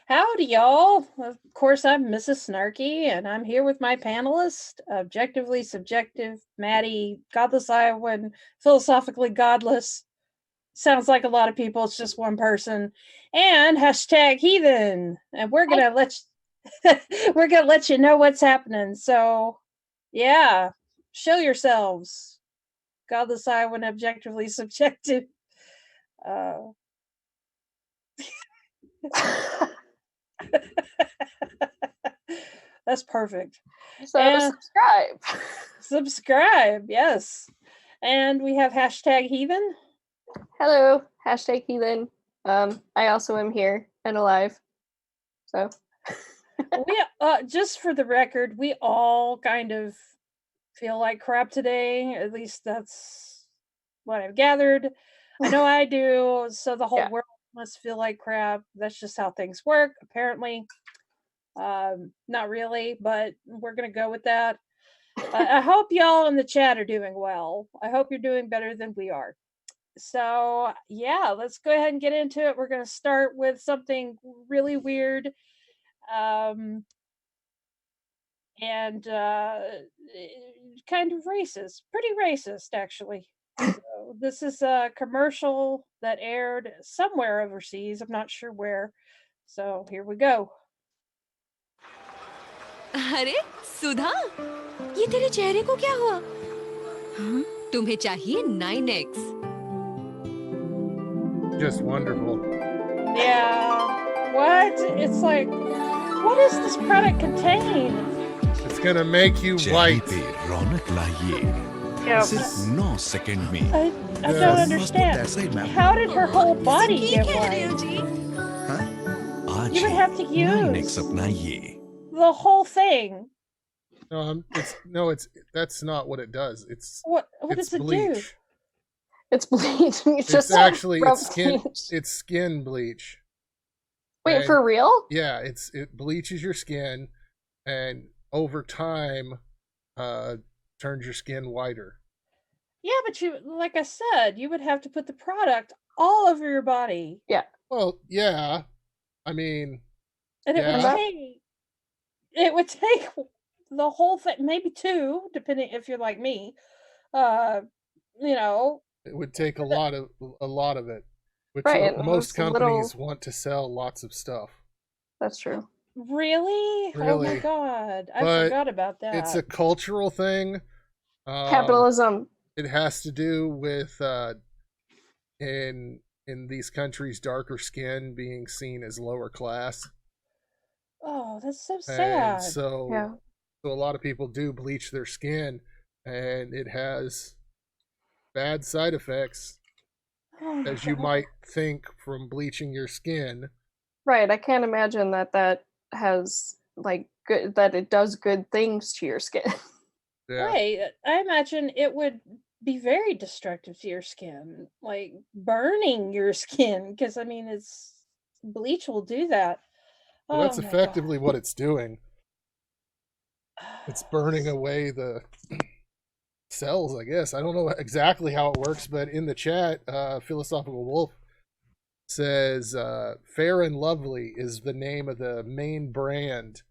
Howdy, y'all. Of course, I'm Mrs. Snarky, and I'm here with my panelist, objectively subjective, Maddie, godless Iowan, philosophically godless. Sounds like a lot of people, it's just one person. And hashtag Heathen. And we're gonna we're gonna let you know what's happening. So yeah, show yourselves. Godless Iowan, objectively subjective. Uh that's perfect. So to And subscribe. subscribe, yes. And we have hashtag Heathen. Hello, hashtag Heathen. I also am here and alive. So We just for the record, we all kind of feel like crap today. At least that's what I've gathered. I know I do. So the whole yeah. world must feel like crap. That's just how things work, apparently. Not really, but we're gonna go with that. I hope y'all in the chat are doing well. I hope you're doing better than we are. So yeah, let's go ahead and get into it. We're going to start with something really weird, um, and kind of racist, pretty racist actually. So this is a commercial that aired somewhere overseas. I'm not sure where. So here we go. अरे सुधा, ये तेरे चेहरे को क्या हुआ? हाँ? तुम्हें चाहिए 9x. Just wonderful. Yeah. What? It's like, what does this product contain? It's gonna make you white. पे रौनक लाइए Yeah. सिर्फ 9 सेकंड में I Yes. don't That's understand. it, ma'am. How did her whole body की get कह रहे हो white? जी? आज You would have to use 9x अपनाइए the whole thing. That's not what it does. It's What it's does it bleach. do? it's bleach. It's just actually rough it's skin. bleach. It's skin bleach. Wait, And for real? yeah, it bleaches your skin, and over time, turns your skin whiter. Yeah, but you, like I said, you would have to put the product all over your body, Well, yeah. I mean, and it would Yeah. take the whole thing, maybe two, depending if you're like me. You know, it would take a lot of it, which Right, most it's a little- companies want to sell lots of stuff. That's true. really? Oh my Really. god, I But forgot about that. It's a cultural thing. Capitalism. It has to do with in these countries darker skin being seen as lower class, Oh, that's so and sad. so Yeah. a lot of people do bleach their skin, and it has bad side effects, Oh my as you God. might think from bleaching your skin. Right. I can't imagine that has like good that it does good things to your skin. Yeah. Right. I imagine it would be very destructive to your skin, like burning your skin, because I mean, it's bleach will do that. Well, that's Oh my effectively what it's doing. It's burning away the cells, I guess. I don't know exactly how it works, but in the chat, Philosophical Wolf says Fair and Lovely is the name of the main brand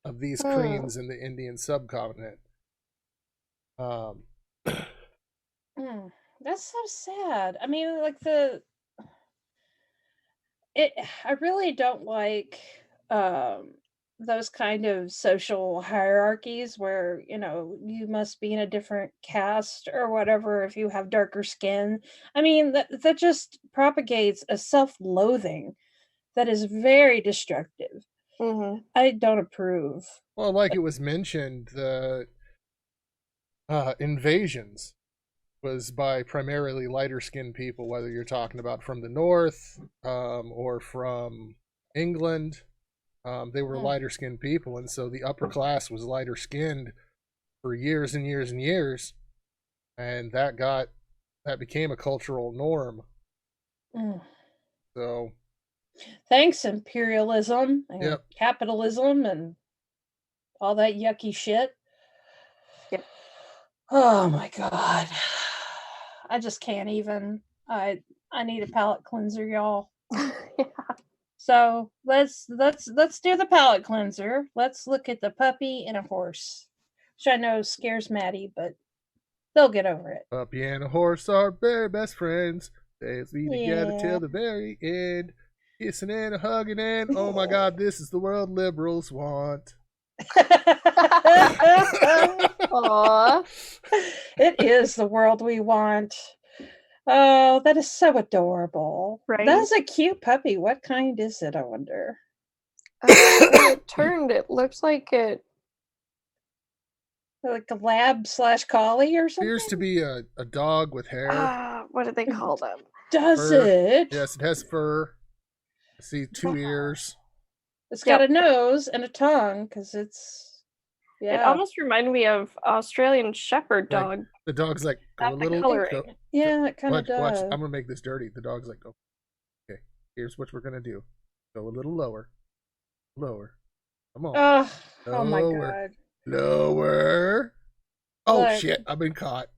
of these creams in the Indian subcontinent. That's so sad. I mean, like I really don't like those kind of social hierarchies where, you must be in a different caste or whatever if you have darker skin. I mean, that just propagates a self-loathing that is very destructive. Mm-hmm. I don't approve. Well, like it was mentioned, the invasions was by primarily lighter skinned people, whether you're talking about from the north or from England. They were lighter skinned people, and so the upper class was lighter skinned for years and years and years, and that became a cultural norm. So thanks, imperialism and capitalism and all that yucky shit. Yep. Oh my god. I just can't even. I need a palate cleanser, y'all. Yeah. So let's do the palate cleanser. Let's look at the puppy and a horse, which I know scares Maddie, but they'll get over it. Puppy and a horse are very best friends. They'll be together Yeah. till the very end. Kissing and a hugging and oh my god, this is the world liberals want. Aw. It is the world we want. Oh, that is so adorable. Right? That's a cute puppy. What kind is it, I wonder? When it turned, it looks like it. Like a lab / collie or something? Appears to be a dog with hair. What do they call them? Does Fur. it? Yes, it has fur. I see 2 Wow. ears. It's got a nose and a tongue because it's. It Yeah. almost reminded me of Australian Shepherd Like, dog. the dog's like, go a Not the little. coloring. Go, Yeah, it kind of watch, does. I'm gonna make this dirty. The dog's like, okay, here's what we're gonna do. Go a little lower. Lower. Come on. Oh my Lower. god. Lower. Oh Look. shit, I've been caught.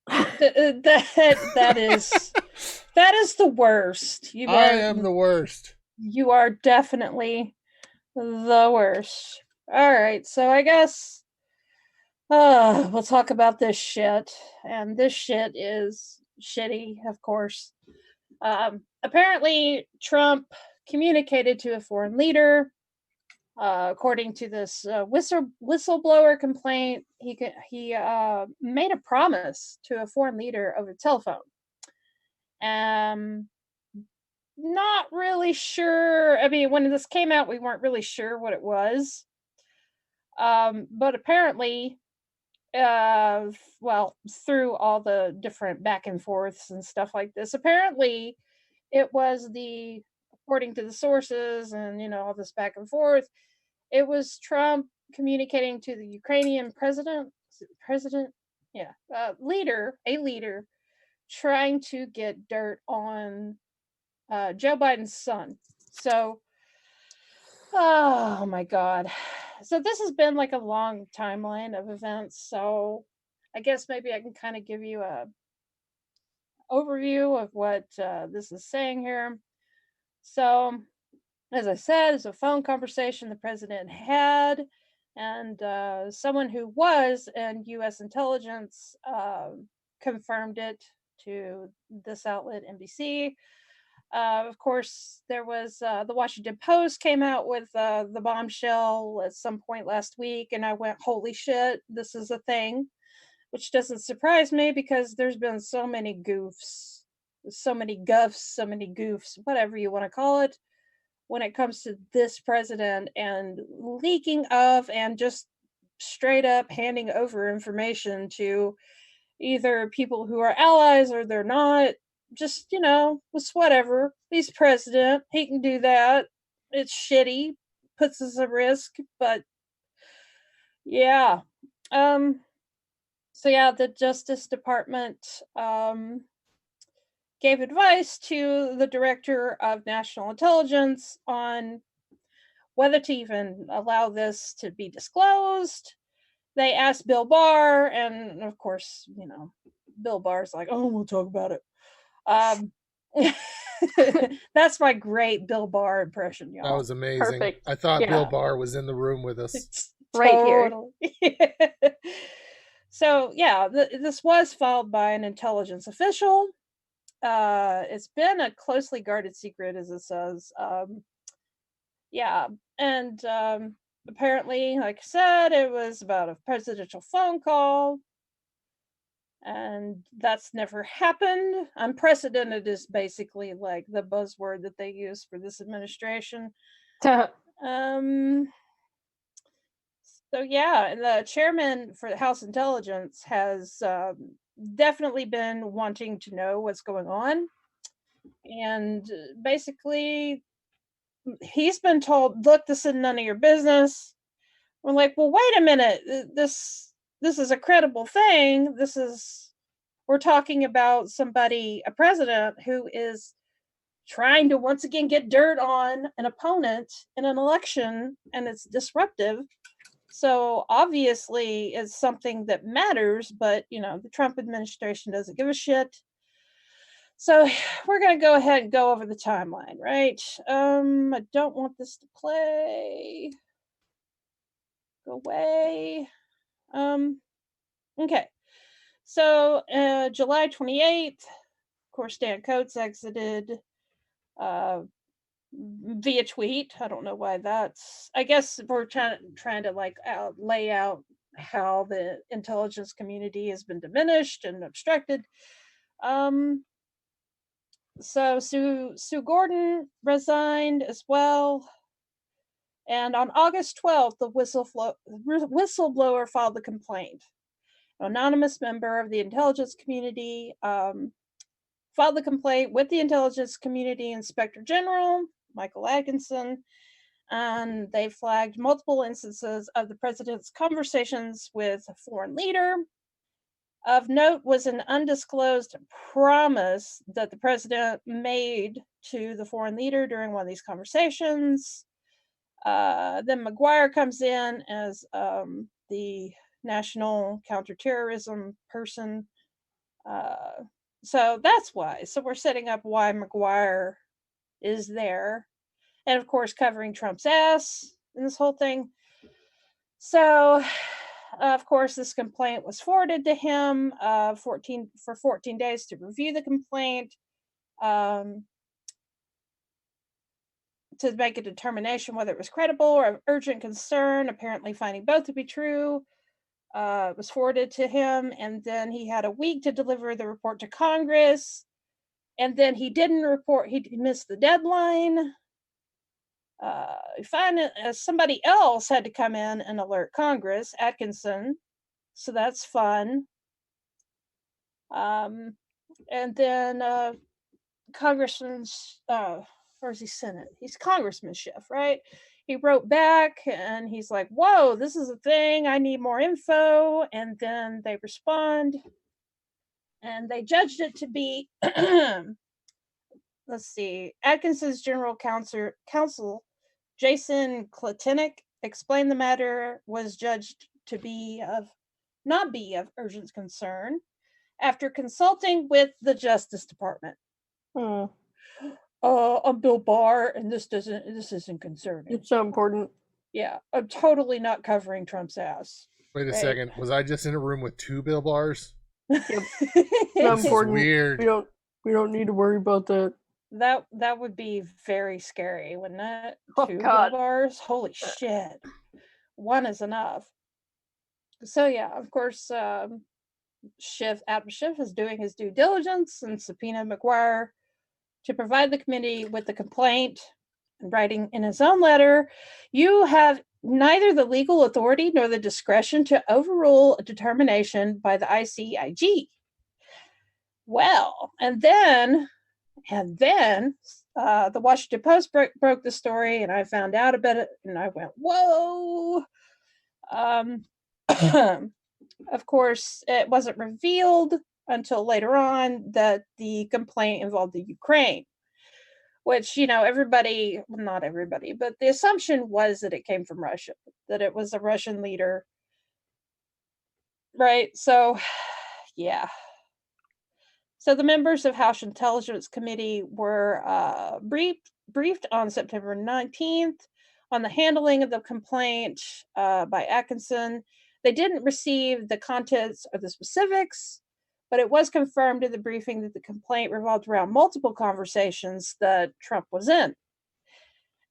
That is the worst. I am the worst. You are definitely the worst. All right, so I guess we'll talk about this shit, and this shit is shitty, of course. Apparently, Trump communicated to a foreign leader. According to this whistleblower complaint, he made a promise to a foreign leader over the telephone. Not really sure. I mean, when this came out, we weren't really sure what it was. But apparently, well, through all the different back and forths and stuff like this, apparently it was according to the sources and, all this back and forth, it was Trump communicating to the Ukrainian leader, trying to get dirt on Joe Biden's son. So, oh my God. So this has been like a long timeline of events. So I guess maybe I can kind of give you a overview of what this is saying here. So, as I said, it's a phone conversation the president had, and someone who was in U.S. intelligence confirmed it to this outlet, NBC. Of course, there was the Washington Post came out with the bombshell at some point last week, and I went, holy shit, this is a thing, which doesn't surprise me because there's been so many goofs, so many goofs, whatever you want to call it, when it comes to this president and leaking of and just straight up handing over information to either people who are allies or they're not. Just, it's whatever. He's president. He can do that. It's shitty. Puts us at risk. But yeah. So yeah, the Justice Department gave advice to the Director of National Intelligence on whether to even allow this to be disclosed. They asked Bill Barr, and of course, Bill Barr's like, oh, we'll talk about it. That's my great Bill Barr impression, y'all. That was amazing. Perfect. I thought Yeah. Bill Barr was in the room with us. It's Right here. totally- So yeah, this was filed by an intelligence official. It's been a closely guarded secret, as it says. Yeah, and apparently, like I said, it was about a presidential phone call. And that's never happened. Unprecedented is basically like the buzzword that they use for this administration. So yeah, and the chairman for the House Intelligence has definitely been wanting to know what's going on. And basically, he's been told, look, this is none of your business. We're like, well, wait a minute. This is a credible thing. We're talking about somebody, a president who is trying to once again get dirt on an opponent in an election, and it's disruptive. So obviously it's something that matters, but the Trump administration doesn't give a shit. So we're going to go ahead and go over the timeline, right? I don't want this to play. Go away. Okay. So July 28th, of course, Dan Coates exited via tweet. I don't know why that's. I guess we're trying to like lay out how the intelligence community has been diminished and obstructed. So Sue Gordon resigned as well. And on August 12th, the whistleblower filed the complaint. An anonymous member of the intelligence community filed the complaint with the intelligence community inspector general, Michael Atkinson, and they flagged multiple instances of the president's conversations with a foreign leader. Of note was an undisclosed promise that the president made to the foreign leader during one of these conversations. Then McGuire comes in as the national counterterrorism person. So that's why. So we're setting up why McGuire is there. And of course, covering Trump's ass in this whole thing. So, of course, this complaint was forwarded to him 14 days to review the complaint. To make a determination whether it was credible or of urgent concern, apparently finding both to be true. It was forwarded to him, and then he had a week to deliver the report to Congress, and then he didn't report. He missed the deadline. Somebody else had to come in and alert Congress, Atkinson, so that's fun. And then Congressman's or is he Senate? He's congressmanship, right? He wrote back and he's like, whoa, this is a thing. I need more info. And then they respond and they judged it to be, let's see, Atkinson's general counsel, Jason Klatinik, explained the matter was judged to not be of urgent concern after consulting with the Justice Department. I'm Bill Barr, and this isn't concerning. It's so important. Yeah, I'm totally not covering Trump's ass. Wait a second. Was I just in a room with two Bill Bars? Yep. This is weird. We don't need to worry about that. That would be very scary, wouldn't it? Oh, Two God. Bill Bars? Holy shit. One is enough. So yeah, of course, Adam Schiff is doing his due diligence and subpoena McGuire to provide the committee with the complaint, and writing in his own letter, you have neither the legal authority nor the discretion to overrule a determination by the ICIG. Well, and then the Washington Post broke the story, and I found out about it, and I went, whoa. Of course, it wasn't revealed until later on that the complaint involved the Ukraine, which, not everybody, but the assumption was that it came from Russia, that it was a Russian leader. Right? So, yeah. So the members of House Intelligence Committee were briefed on September 19th on the handling of the complaint by Atkinson. They didn't receive the contents or the specifics, but it was confirmed in the briefing that the complaint revolved around multiple conversations that Trump was in.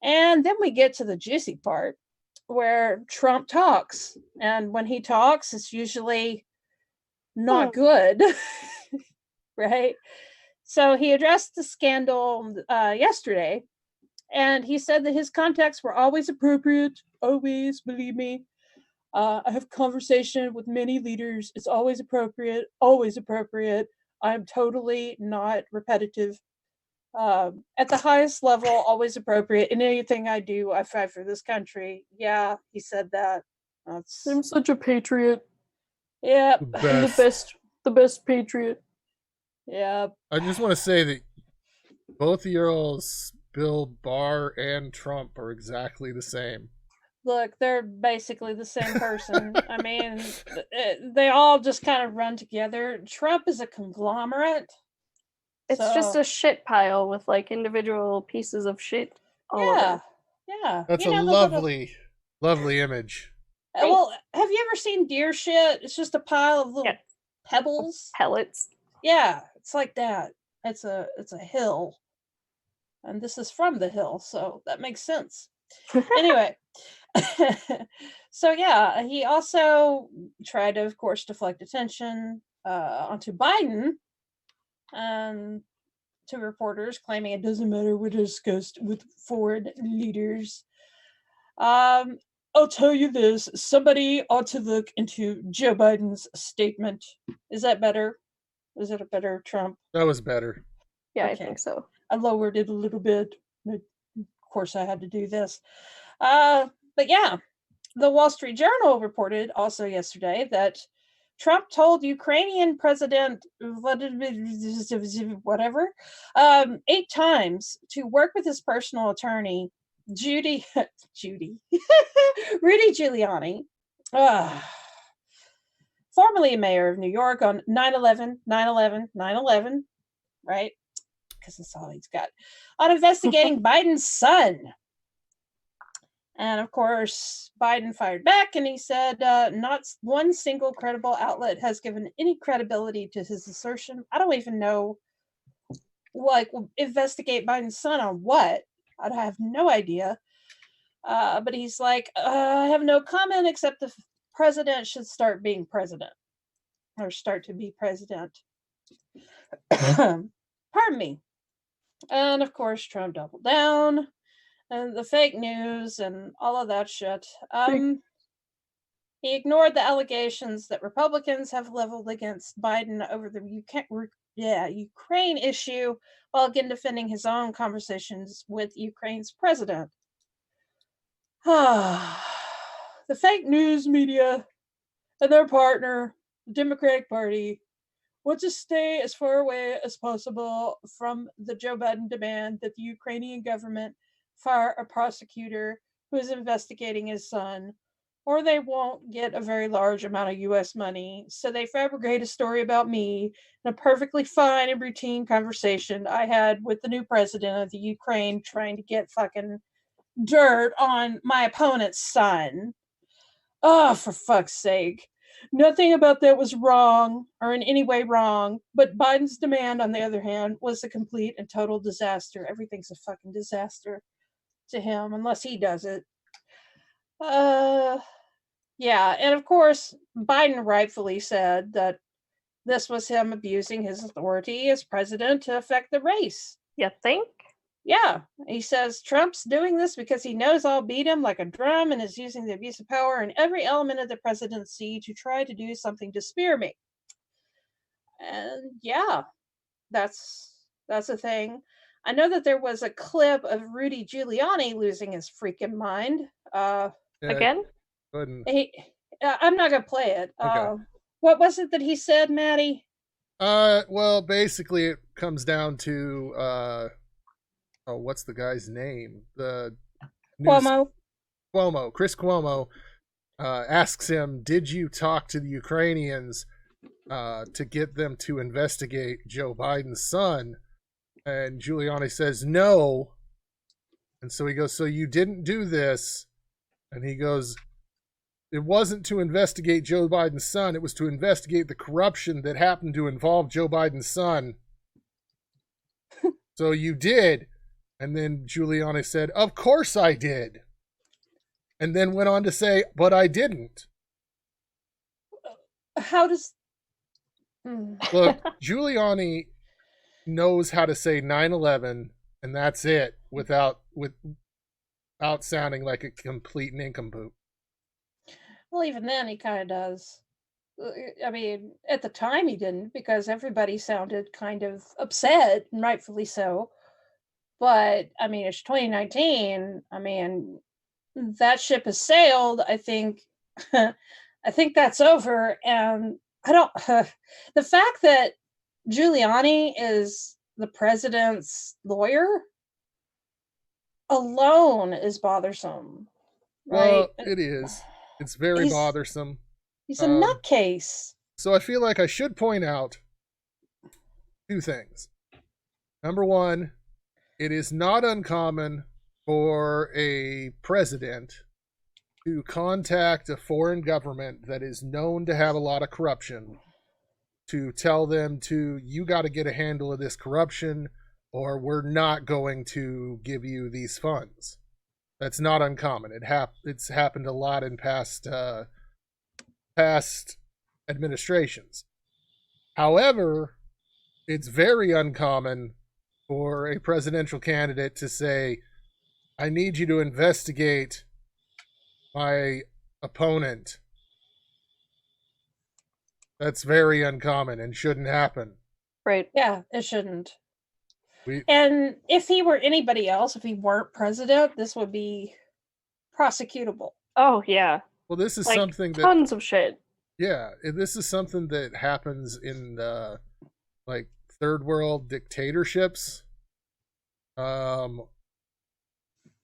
And then we get to the juicy part where Trump talks. And when he talks, it's usually not good, right? So he addressed the scandal yesterday, and he said that his contacts were always appropriate, always, believe me. I have conversation with many leaders. It's always appropriate, always appropriate. I'm totally not repetitive. At the highest level, always appropriate. In anything I do, I fight for this country. Yeah, he said that. I'm such a patriot. Yep. The best patriot. Yep. I just want to say that both of y'all's Bill Barr and Trump are exactly the same. Look, they're basically the same person. I mean, they all just kind of run together. Trump is a conglomerate. It's just So, a shit pile with like individual pieces of shit all over. yeah, yeah. That's You a know, the little, lovely, lovely image. well, have you ever seen deer shit? It's just a pile of little Yeah. pebbles. Pellets. Yeah, it's like that. It's a hill, and this is from the hill, so that makes sense. Anyway, so yeah, he also tried to, of course, deflect attention onto Biden, um, to reporters, claiming it doesn't matter what is discussed with foreign leaders. I'll tell you this: somebody ought to look into Joe Biden's statement. Is that better? Is it a better Trump? That was better. Yeah, Okay. I think so. I lowered it a little bit. Of course, I had to do this. But yeah, the Wall Street Journal reported also yesterday that Trump told Ukrainian President whatever 8 times to work with his personal attorney, Rudy Giuliani, formerly a mayor of New York, on 9/11, 9/11, 9/11, right? Because that's all he's got, on investigating Biden's son. And of course, Biden fired back and he said, not one single credible outlet has given any credibility to his assertion. I don't even know, like, investigate Biden's son on what? I have no idea. But he's like, I have no comment except the president should start being president, or start to be president. Pardon me. And of course, Trump doubled down. And the fake news and all of that shit. He ignored the allegations that Republicans have leveled against Biden over the Ukraine issue, while again defending his own conversations with Ukraine's president. The fake news media and their partner, the Democratic Party, want to stay as far away as possible from the Joe Biden demand that the Ukrainian government fire a prosecutor who is investigating his son, or they won't get a very large amount of US money. So they fabricate a story about me in a perfectly fine and routine conversation I had with the new president of the Ukraine trying to get fucking dirt on my opponent's son. Oh, for fuck's sake. Nothing about that was wrong or in any way wrong, but Biden's demand, on the other hand, was a complete and total disaster. Everything's a fucking disaster to him unless he does it. Yeah, and of course, Biden rightfully said that this was him abusing his authority as president to affect the race. You think? Yeah, he says Trump's doing this because he knows I'll beat him like a drum and is using the abuse of power in every element of the presidency to try to do something to spear me. And yeah, that's a thing. I know that there was a clip of Rudy Giuliani losing his freaking mind. Again? I'm not gonna play it. Okay. What was it that he said, Maddie? Well, basically, it comes down to what's the guy's name? The Cuomo. Chris Cuomo asks him, "Did you talk to the Ukrainians to get them to investigate Joe Biden's son?" And Giuliani says, "No." And so he goes, "So you didn't do this?" And he goes, "It wasn't to investigate Joe Biden's son. It was to investigate the corruption that happened to involve Joe Biden's son." "So you did?" And then Giuliani said, "Of course I did." And then went on to say, "But I didn't." How does... Look, Giuliani knows how to say 9/11, and that's it, without sounding like a complete nincompoop. Well, even then, he kind of does. I mean, at the time he didn't, because everybody sounded kind of upset, and rightfully so. But, I mean, it's 2019. I mean, that ship has sailed. I think that's over. And I don't... the fact that Giuliani is the president's lawyer alone is bothersome. Right? Well, it is. It's very bothersome. He's a nutcase. So I feel like I should point out 2 things. Number one, it is not uncommon for a president to contact a foreign government that is known to have a lot of corruption to tell them you got to get a handle of this corruption or we're not going to give you these funds. That's not uncommon. It's happened a lot in past administrations. However, it's very uncommon for a presidential candidate to say, I need you to investigate my opponent. That's very uncommon and shouldn't happen. Right. Yeah, it shouldn't. And if he were anybody else, if he weren't president, this would be prosecutable. Oh, yeah. Well, this is Like, something that... tons of shit. Yeah, this is something that happens in, like, third world dictatorships.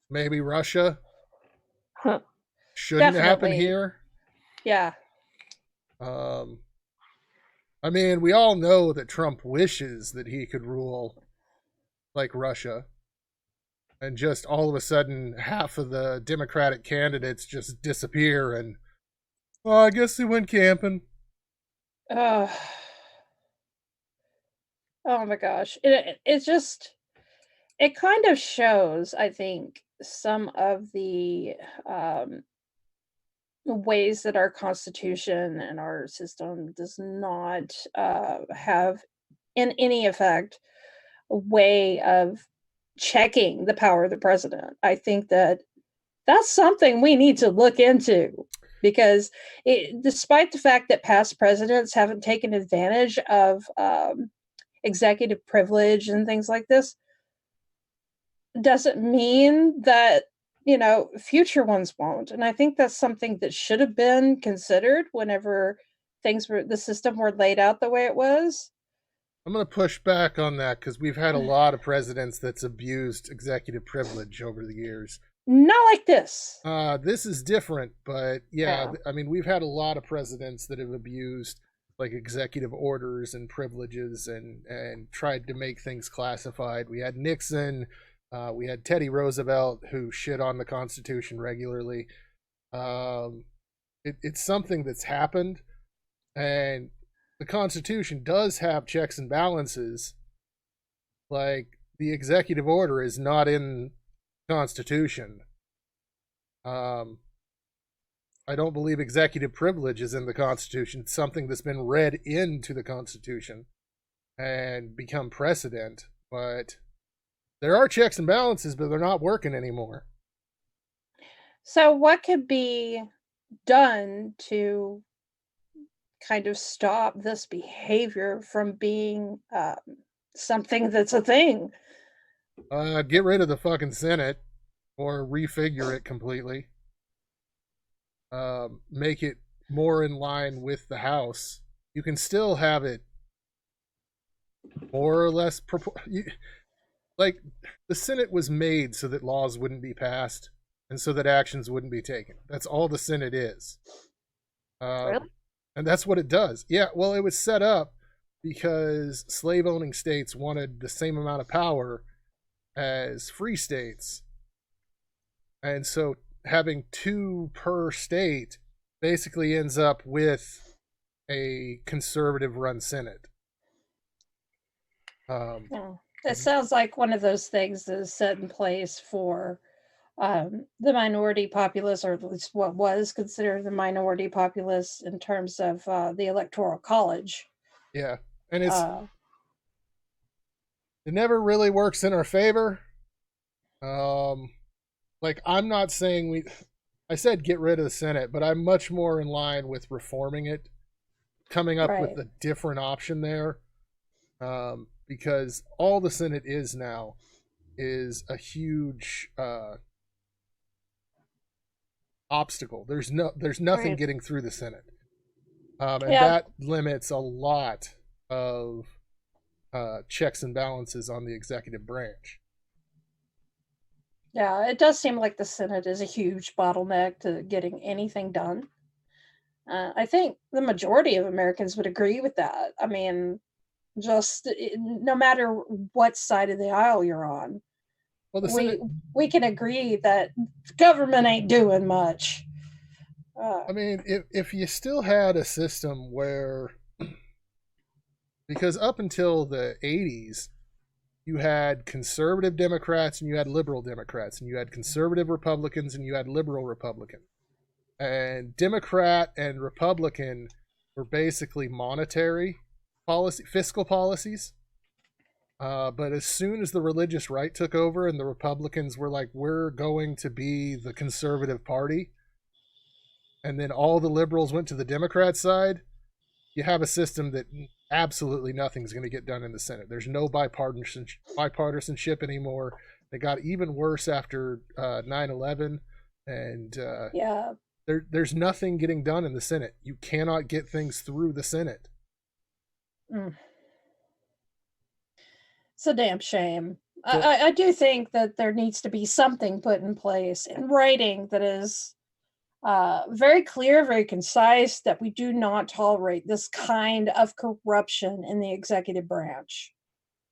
Maybe Russia. Huh. Shouldn't happen Definitely. here. Yeah. I mean, we all know that Trump wishes that he could rule like Russia. And just all of a sudden, half of the Democratic candidates just disappear and, well, I guess they went camping. Oh my gosh. It just, it kind of shows, I think, some of the ways that our Constitution and our system does not have, in any effect, a way of checking the power of the president. I think that that's something we need to look into, because despite the fact that past presidents haven't taken advantage of executive privilege and things like this, doesn't mean that, you know, future ones won't. And I think that's something that should have been considered whenever the system were laid out the way it was. I'm going to push back on that because we've had a lot of presidents that's abused executive privilege over the years. Not like this. This is different, but yeah, I mean, we've had a lot of presidents that have abused like executive orders and privileges and tried to make things classified. We had Nixon, we had Teddy Roosevelt, who shit on the Constitution regularly. It's something that's happened, and the Constitution does have checks and balances. Like, the executive order is not in the Constitution. I don't believe executive privilege is in the Constitution. It's something that's been read into the Constitution and become precedent. But there are checks and balances, but they're not working anymore. So what could be done to kind of stop this behavior from being something that's a thing? Get rid of the fucking Senate or refigure it completely. Make it more in line with the House. You can still have it more or less like the Senate was made so that laws wouldn't be passed and so that actions wouldn't be taken. That's all the Senate is. Really? And that's what it does. Yeah, well, it was set up because slave-owning states wanted the same amount of power as free states. And so having 2 per state basically ends up with a conservative-run Senate. It sounds like one of those things that is set in place for the minority populace, or at least what was considered the minority populace in terms of the Electoral College. Yeah, and it never really works in our favor. Like, I'm not saying I said get rid of the Senate, but I'm much more in line with reforming it, coming up with a different option there, because all the Senate is now is a huge obstacle. There's nothing getting through the Senate, and that limits a lot of checks and balances on the executive branch. Yeah, it does seem like the Senate is a huge bottleneck to getting anything done. I think the majority of Americans would agree with that. I mean, Just no matter what side of the aisle you're on, Well, the Senate, we can agree that government ain't doing much. I mean, if you still had a system where, because up until the 80s, you had conservative Democrats and you had liberal Democrats, and you had conservative Republicans and you had liberal Republicans. And Democrat and Republican were basically monetary policy, fiscal policies. But as soon as the religious right took over and the Republicans were like, we're going to be the conservative party, and then all the liberals went to the Democrat side, you have a system that absolutely nothing's going to get done in the Senate. There's no bipartisanship anymore. They got even worse after 9/11, and Yeah. there's nothing getting done in the Senate. You cannot get things through the Senate. It's a damn shame. I do think that there needs to be something put in place in writing that is very clear, very concise, that we do not tolerate this kind of corruption in the executive branch.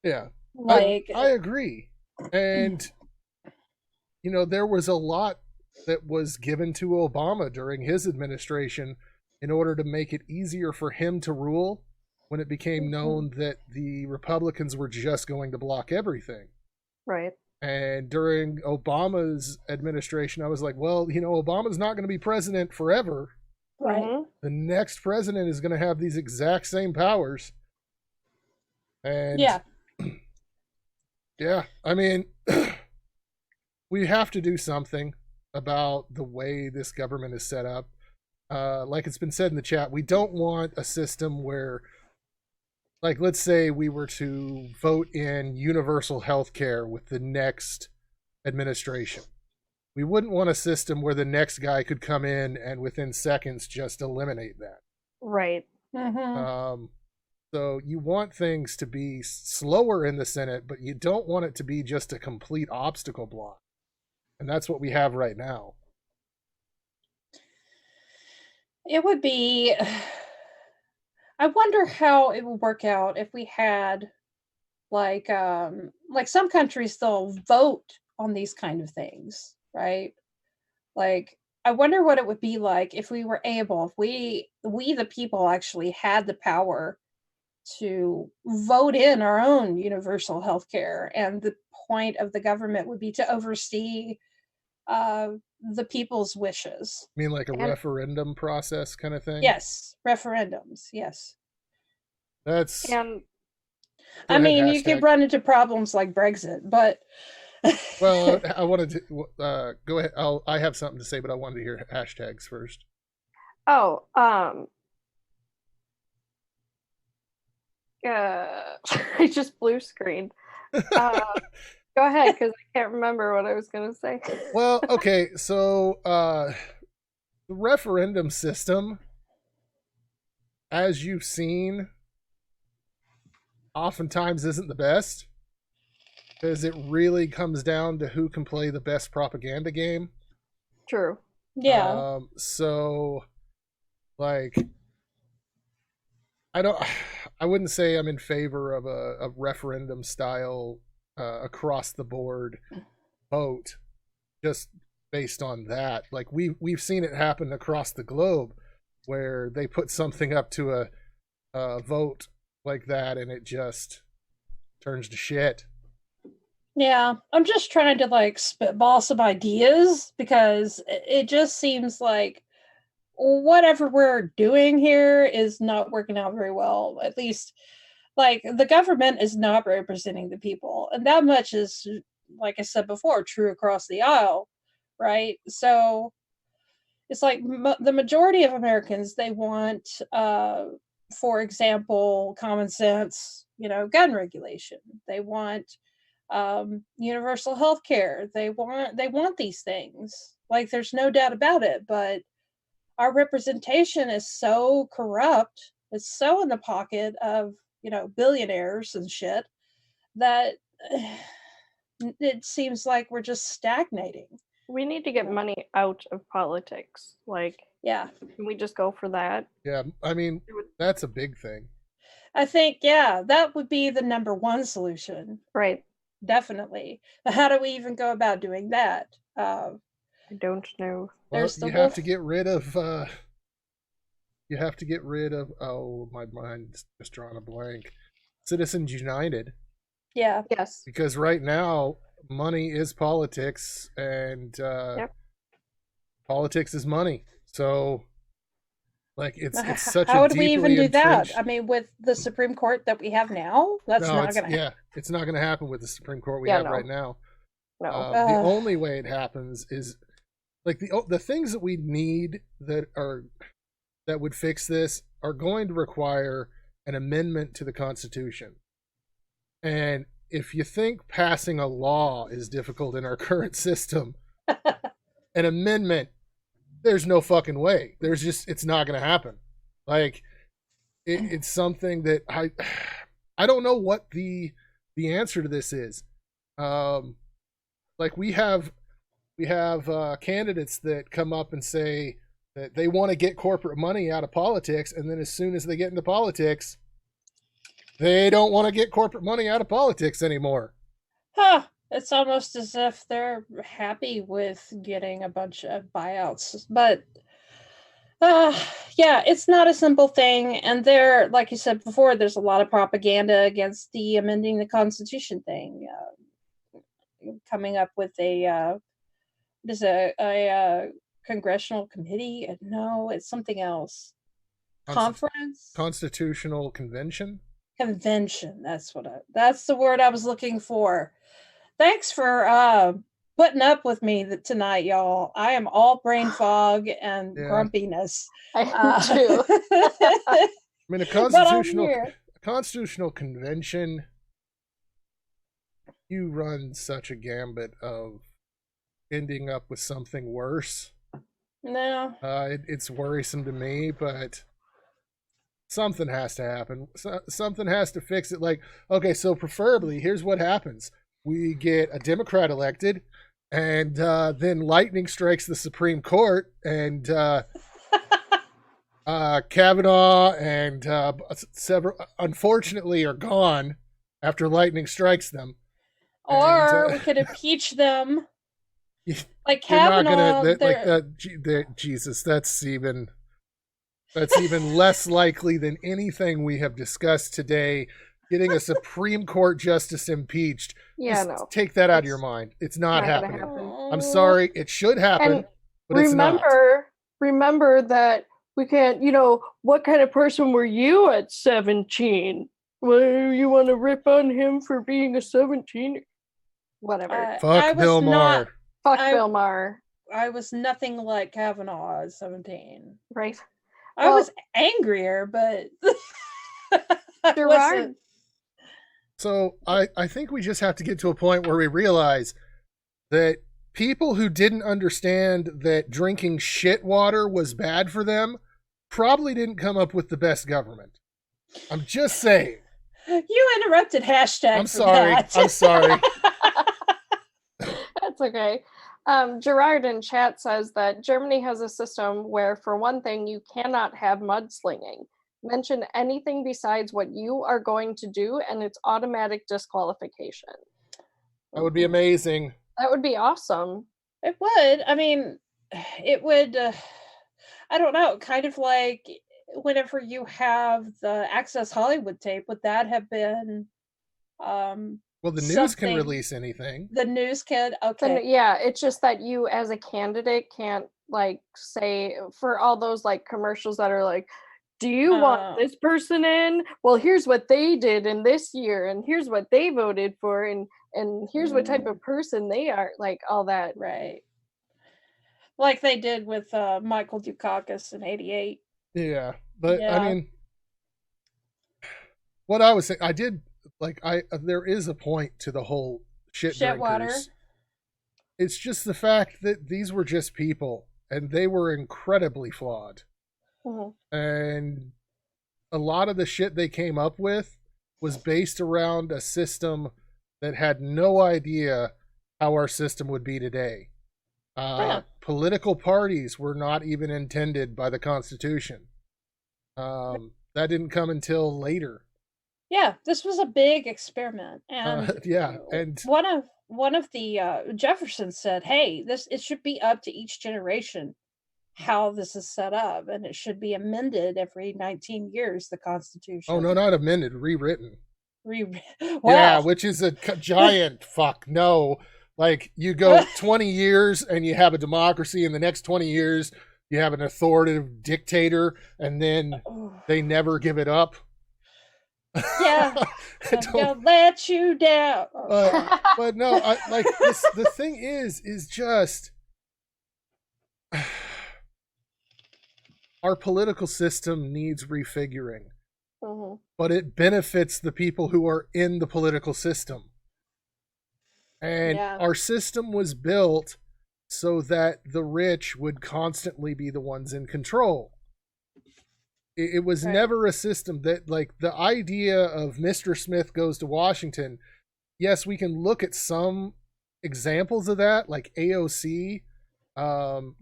Yeah, Like, I agree. And, you know, there was a lot that was given to Obama during his administration in order to make it easier for him to rule when it became known that the Republicans were just going to block everything. Right. And during Obama's administration, I was like, well, you know, Obama's not going to be president forever. right? Mhm. The next president is going to have these exact same powers. And Yeah. yeah, I mean, we have to do something about the way this government is set up. Like it's been said in the chat, we don't want a system where, like, let's say we were to vote in universal health care with the next administration. We wouldn't want a system where the next guy could come in and within seconds just eliminate that. Right. Mm-hmm. So you want things to be slower in the Senate, but you don't want it to be just a complete obstacle block. And that's what we have right now. It would be. I wonder how it would work out if we had, like some countries they'll vote on these kind of things, right? Like, I wonder what it would be like if we were able, if we the people actually had the power to vote in our own universal health care, and the point of the government would be to oversee the people's wishes. I mean, like a referendum process kind of thing? Yes, referendums, yes. That's... And I mean, you could run into problems like Brexit, but... Well, I wanted to... go ahead. I have something to say, but I wanted to hear hashtags first. oh, I just blue screened. Go ahead, because I can't remember what I was going to say. Well, okay, so the referendum system, as you've seen, oftentimes isn't the best, because it really comes down to who can play the best propaganda game. True. Yeah. So, like, I wouldn't say I'm in favor of a referendum style across the board vote just based on that. Like we've seen it happen across the globe where they put something up to a vote like that and it just turns to shit. Yeah, I'm just trying to like spitball some ideas because it just seems like whatever we're doing here is not working out very well. At least, like, the government is not representing the people, and that much is, like I said before, true across the aisle, right? So it's like the majority of Americans, they want, for example, common sense, gun regulation. They want universal health care. They want these things. Like, there's no doubt about it, but our representation is so corrupt. It's so in the pocket of, billionaires and shit that it seems like we're just stagnating. We need to get money out of politics. Like, yeah. Can we just go for that? Yeah, I mean, that's a big thing. I think, yeah, that would be the number one solution. Right. Definitely. But how do we even go about doing that? I don't know. Well, There's the you have wolf. to get rid of. You have to get rid of. Oh, my mind's just drawing a blank. Citizens United, Yeah. Yes. because right now money is politics, and Yep. politics is money. So, like, it's such How a would we even deeply do that? entrenched. I mean, with the Supreme Court that we have now, that's No, not it's, going to yeah, it's not going to happen with the Supreme Court we Yeah, have no. right now. No. The only way it happens is like the things that we need that would fix this are going to require an amendment to the Constitution. And if you think passing a law is difficult in our current system, an amendment, there's no fucking way. It's not going to happen. Like, it's something that I don't know what the answer to this is. Like, we have candidates that come up and say that they want to get corporate money out of politics, and then as soon as they get into politics, they don't want to get corporate money out of politics anymore. Huh. It's almost as if they're happy with getting a bunch of buyouts. But yeah, it's not a simple thing. And there, like you said before, there's a lot of propaganda against the amending the Constitution thing. Coming up with a congressional committee. No, it's something else. Conference? Constitutional convention? Convention. That's the word I was looking for. Thanks for putting up with me tonight, y'all. I am all brain fog and grumpiness. I am too. I mean, a constitutional convention, you run such a gambit of ending up with something worse. No. It's worrisome to me, but something has to happen. Something has to fix it. Like, okay, so preferably, here's what happens. We get a Democrat elected, and then lightning strikes the Supreme Court, and Kavanaugh and several, unfortunately, are gone after lightning strikes them. Or and, we could impeach them. Like They're not Kavanaugh. Jesus, that's even less likely than anything we have discussed today. Getting a Supreme Court justice impeached. Yeah, Just no. take that out of your mind. It's not happening. Happen. I'm sorry. It should happen, And but it's not. Remember that we can't, what kind of person were you at 17? Well, you want to rip on him for being a 17? Whatever. Fuck Bill Maher. Fuck Bill Maher. I was nothing like Kavanaugh at 17. Right. I was angrier, but there wasn't. So I think we just have to get to a point where we realize that people who didn't understand that drinking shit water was bad for them probably didn't come up with the best government. I'm just saying. You interrupted hashtag. I'm sorry. I'm sorry. That's okay. Gerard in chat says that Germany has a system where, for one thing, you cannot have mudslinging. Mention anything besides what you are going to do, and it's automatic disqualification. That would be amazing. That would be awesome. It would. I mean, it would. I don't know. Kind of like whenever you have the Access Hollywood tape, would that have been? Well, the news can release anything. The news can. Okay. Yeah, it's just that you, as a candidate, can't say for all those commercials that are like, do you want this person in? Well, here's what they did in this year, and here's what they voted for, and here's what type of person they are, all that. Right. Like they did with Michael Dukakis in '88. Yeah, but yeah. I mean, what I was saying, I did there is a point to the whole shit drinkers. Water. It's just the fact that these were just people, and they were incredibly flawed. Mm-hmm. And a lot of the shit they came up with was based around a system that had no idea how our system would be today. Political parties were not even intended by the Constitution. That didn't come until later. Yeah, this was a big experiment, and yeah, and one of the Jefferson said, "Hey, it should be up to each generation how this is set up, and it should be amended every 19 years. The Constitution." oh no, not amended, rewritten. Wow. Yeah, which is a giant fuck no. Like you go 20 years and you have a democracy, and the next 20 years you have an authoritative dictator, and then they never give it up. Yeah, I'm gonna let you down. But no, like this, the thing is just our political system needs refiguring, but it benefits the people who are in the political system. And our system was built so that the rich would constantly be the ones in control. It was never a system that, like, the idea of Mr. Smith goes to Washington. Yes, we can look at some examples of that, like AOC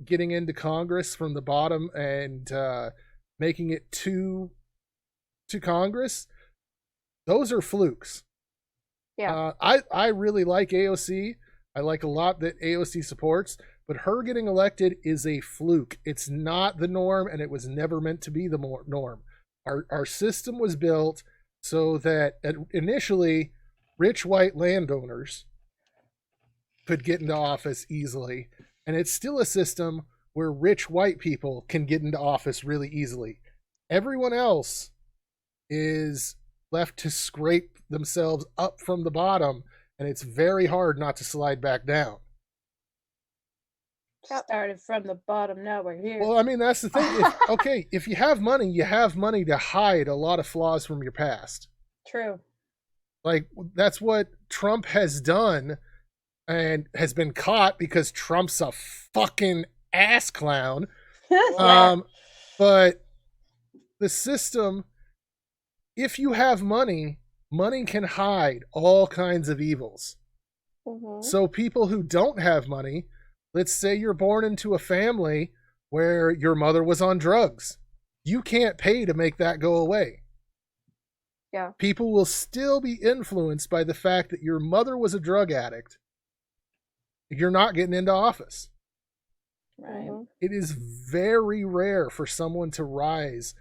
getting into Congress from the bottom and making it to Congress. Those are flukes. Yeah. I really like AOC. I like a lot that AOC supports, but her getting elected is a fluke. It's not the norm, and it was never meant to be the norm. Our system was built so that initially rich white landowners could get into office easily, and it's still a system where rich white people can get into office really easily. Everyone else is left to scrape themselves up from the bottom, and it's very hard not to slide back down. Started from the bottom, now we're here. Well, I mean, that's the thing. If you have money, you have money to hide a lot of flaws from your past. True. Like, that's what Trump has done and has been caught because Trump's a fucking ass clown. But the system, if you have money, money can hide all kinds of evils. So people who don't have money, let's say you're born into a family where your mother was on drugs, you can't pay to make that go away. Yeah. People will still be influenced by the fact that your mother was a drug addict. You're not getting into office. Right. It is very rare for someone to rise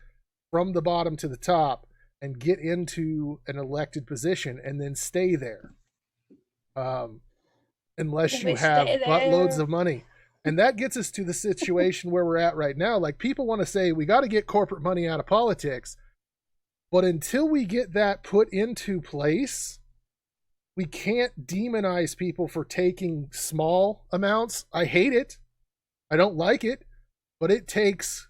from the bottom to the top and get into an elected position and then stay there. Unless you have buttloads of money. And that gets us to the situation where we're at right now. Like, people want to say, we got to get corporate money out of politics. But until we get that put into place, we can't demonize people for taking small amounts. I hate it. I don't like it. But it takes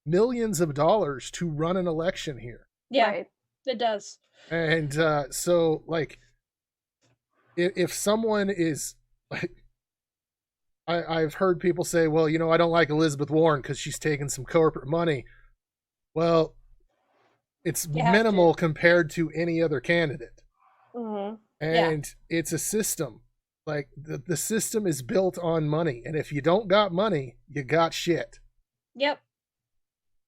millions of dollars to run an election here. Yeah, it does. And so, like, if someone is, like, I've heard people say, well, you know, I don't like Elizabeth Warren because she's taking some corporate money. Well, it's minimal compared to any other candidate. And it's a system. Like, the system is built on money. And if you don't got money, you got shit. Yep.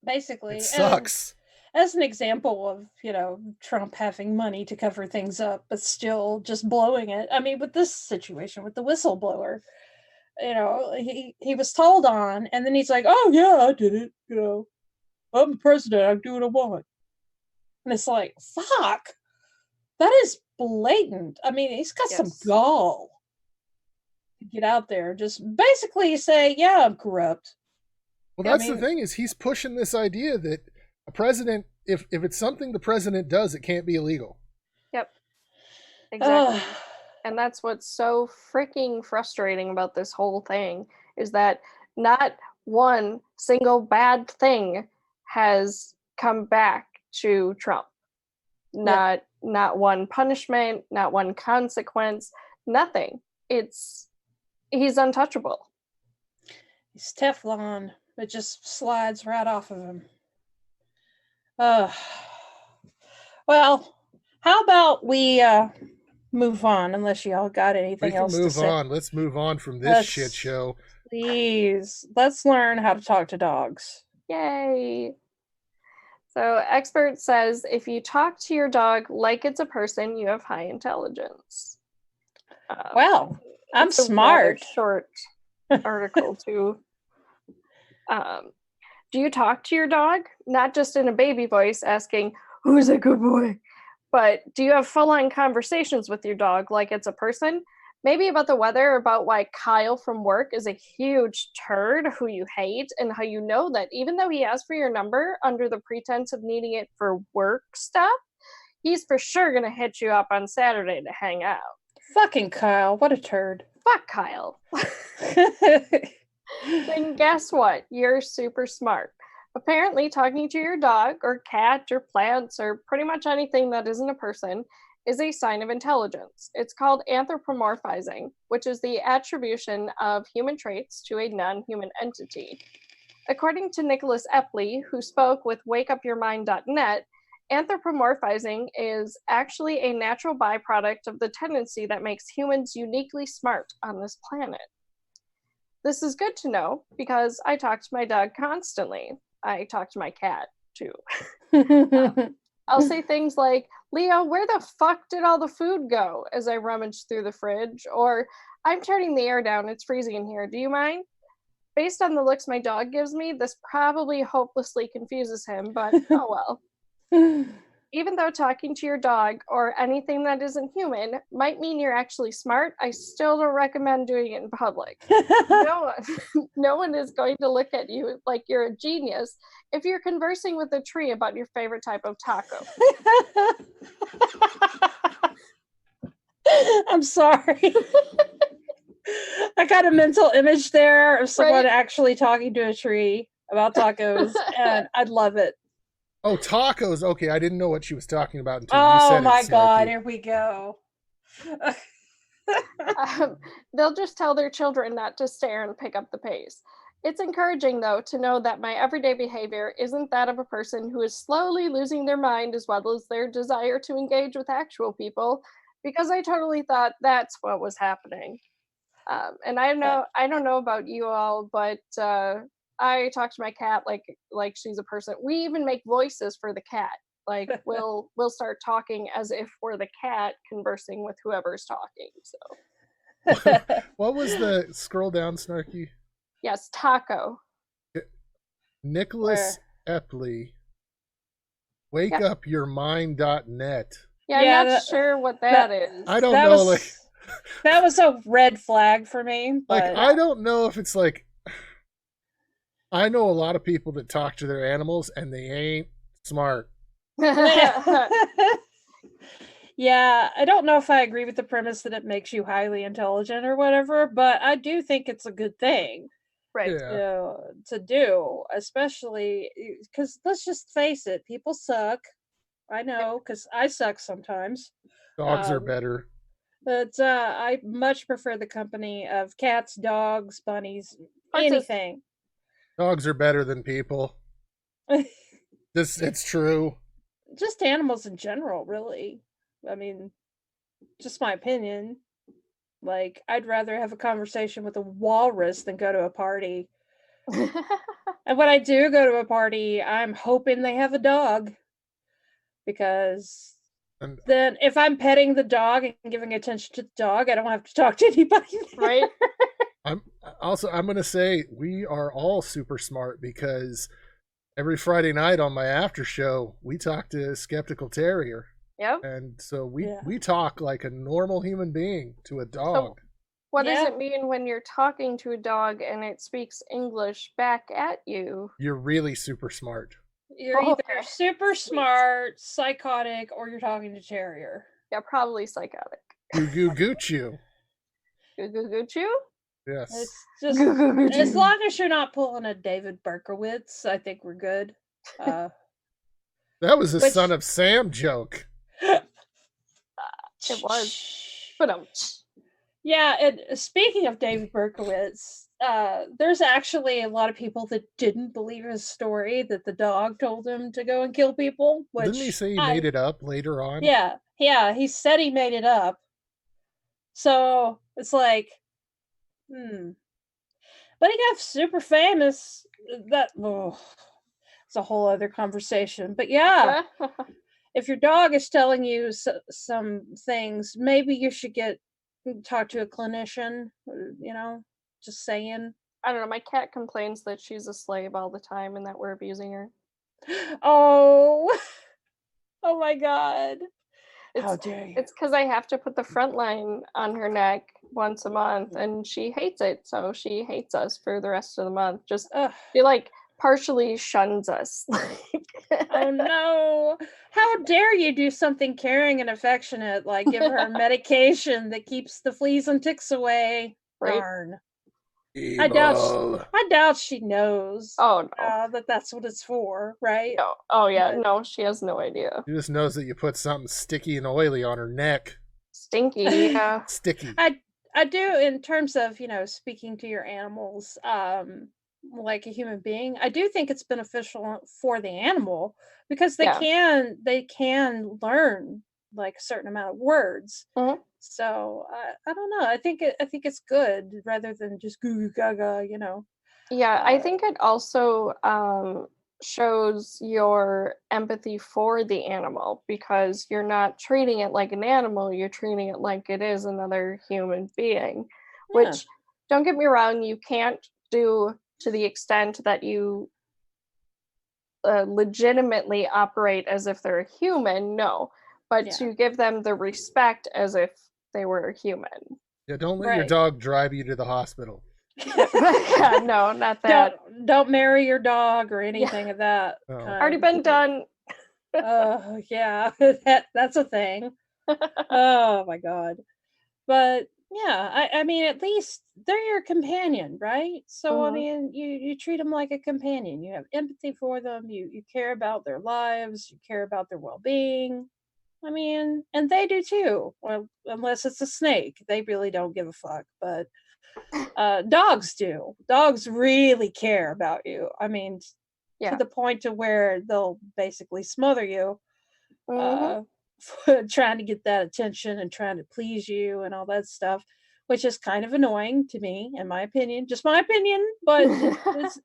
Basically. It sucks. As an example of, you know, Trump having money to cover things up, but still just blowing it. I mean, with this situation, with the whistleblower, you know, he was told on, and then he's like, oh, yeah, I did it. You know, I'm the president. I do what I want. And it's like, fuck. That is blatant. I mean, he's got some gall to get out there. Just basically say, yeah, I'm corrupt. Well, that's the thing, is he's pushing this idea that a president, if it's something the president does, it can't be illegal. Yep. Exactly. And that's what's so freaking frustrating about this whole thing, is that not one single bad thing has come back to Trump. Not one punishment, not one consequence, nothing. He's untouchable. He's Teflon. It just slides right off of him. Well, how about we move on, unless y'all got anything else to say. Let's move on from this shit show. Please, let's learn how to talk to dogs. Yay. So, expert says if you talk to your dog like it's a person, you have high intelligence. Well, I'm it's a rather smart. short article too. Do you talk to your dog? Not just in a baby voice asking, "Who's a good boy?" But do you have full-on conversations with your dog like it's a person? Maybe about the weather, about why Kyle from work is a huge turd who you hate, and how you know that even though he asked for your number under the pretense of needing it for work stuff, he's for sure gonna hit you up on Saturday to hang out. Fucking Kyle, what a turd. Fuck Kyle. Then guess what? You're super smart. Apparently, talking to your dog or cat or plants or pretty much anything that isn't a person is a sign of intelligence. It's called anthropomorphizing, which is the attribution of human traits to a non-human entity. According to Nicholas Epley, who spoke with wakeupyourmind.net, anthropomorphizing is actually a natural byproduct of the tendency that makes humans uniquely smart on this planet. This is good to know because I talk to my dog constantly. I talk to my cat too. I'll say things like, "Leo, where the fuck did all the food go?" as I rummage through the fridge, or "I'm turning the air down, it's freezing in here, do you mind?" Based on the looks my dog gives me, this probably hopelessly confuses him, but oh well. Even though talking to your dog or anything that isn't human might mean you're actually smart, I still don't recommend doing it in public. No one is going to look at you like you're a genius if you're conversing with a tree about your favorite type of taco. I'm sorry. I got a mental image there of someone actually talking to a tree about tacos, and I'd love it. Oh, tacos. Okay, I didn't know what she was talking about until you said it. Oh my God, here we go. They'll just tell their children not to stare and pick up the pace. It's encouraging, though, to know that my everyday behavior isn't that of a person who is slowly losing their mind as well as their desire to engage with actual people, because I totally thought that's what was happening. And I don't know about you all, but I talk to my cat like she's a person. We even make voices for the cat. Like we'll start talking as if we're the cat conversing with whoever's talking. So what was the scroll down, Snarky? Yes, taco. Nicholas Epley. Wakeupyourmind.net. Yeah, I'm not sure what that is. I don't know. That was a red flag for me. But... I don't know if it's like. I know a lot of people that talk to their animals and they ain't smart. Yeah, I don't know if I agree with the premise that it makes you highly intelligent or whatever, but I do think it's a good thing. Right. Yeah. To do, especially because let's just face it, people suck. I know, because I suck sometimes. Dogs are better. But I much prefer the company of cats, dogs, bunnies, anything. Dogs are better than people. It's true. Just animals in general, really. I mean, just my opinion. Like, I'd rather have a conversation with a walrus than go to a party. And when I do go to a party, I'm hoping they have a dog. Because then if I'm petting the dog and giving attention to the dog, I don't have to talk to anybody. Right? I'm going to say we are all super smart because every Friday night on my after show, we talk to Skeptical Terrier. Yep. And so we talk like a normal human being to a dog. So what does it mean when you're talking to a dog and it speaks English back at you? You're really super smart. You're either super smart, psychotic, or you're talking to terrier. Yeah, probably psychotic. Goo goo gooch you. Goo goo gooch you? Yes. It's just as long as you're not pulling a David Berkowitz, I think we're good. That was a Son of Sam joke. It was. But yeah, and speaking of David Berkowitz, there's actually a lot of people that didn't believe his story that the dog told him to go and kill people. Which didn't he say he made it up later on? Yeah, he said he made it up. So it's like, But he got super famous. it's a whole other conversation. But yeah, if your dog is telling you some things, maybe you should talk to a clinician. Just saying. I don't know. My cat complains that she's a slave all the time and that we're abusing her. Oh, oh my God. How dare you? It's because I have to put the front line on her neck once a month, and she hates it. So she hates us for the rest of the month. She like partially shuns us. Oh no. How dare you do something caring and affectionate, like give her medication that keeps the fleas and ticks away. Right? Darn. Evil. I doubt she knows. Oh no. That's what it's for, right? No. Oh yeah, no, she has no idea. She just knows that you put something sticky and oily on her neck. Stinky, yeah. Sticky. I do, in terms of, speaking to your animals, like a human being, I do think it's beneficial for the animal because they can learn like a certain amount of words. Mm-hmm. So I don't know. I think it's good rather than just goo goo gaga. Yeah, I think it also shows your empathy for the animal because you're not treating it like an animal. You're treating it like it is another human being. Yeah. Which, don't get me wrong, you can't do to the extent that you legitimately operate as if they're a human. No, but to give them the respect as if they were human. Yeah, don't let your dog drive you to the hospital. Yeah, no, not that. Don't marry your dog or anything of that. Oh. Already been done. Yeah, that's a thing. Oh my God. But yeah, I mean, at least they're your companion, right? So I mean, you treat them like a companion. You have empathy for them. You care about their lives. You care about their well-being. I mean, and they do too. Well, unless it's a snake, they really don't give a fuck. But dogs do. Dogs really care about you. I mean, to the point to where they'll basically smother you, trying to get that attention and trying to please you and all that stuff, which is kind of annoying to me, in my opinion. Just my opinion, but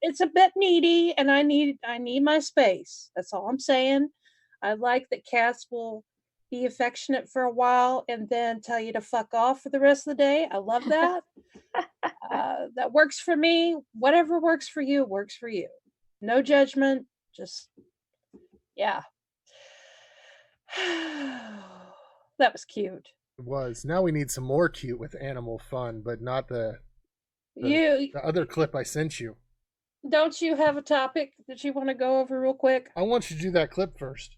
it's a bit needy, and I need my space. That's all I'm saying. I like that cats will be affectionate for a while and then tell you to fuck off for the rest of the day. I love that. That works for me. Whatever works for you works for you. No judgment. Just, yeah. That was cute. It was. Now we need some more cute with animal fun, but not the other clip I sent you. Don't you have a topic that you want to go over real quick? I want you to do that clip first.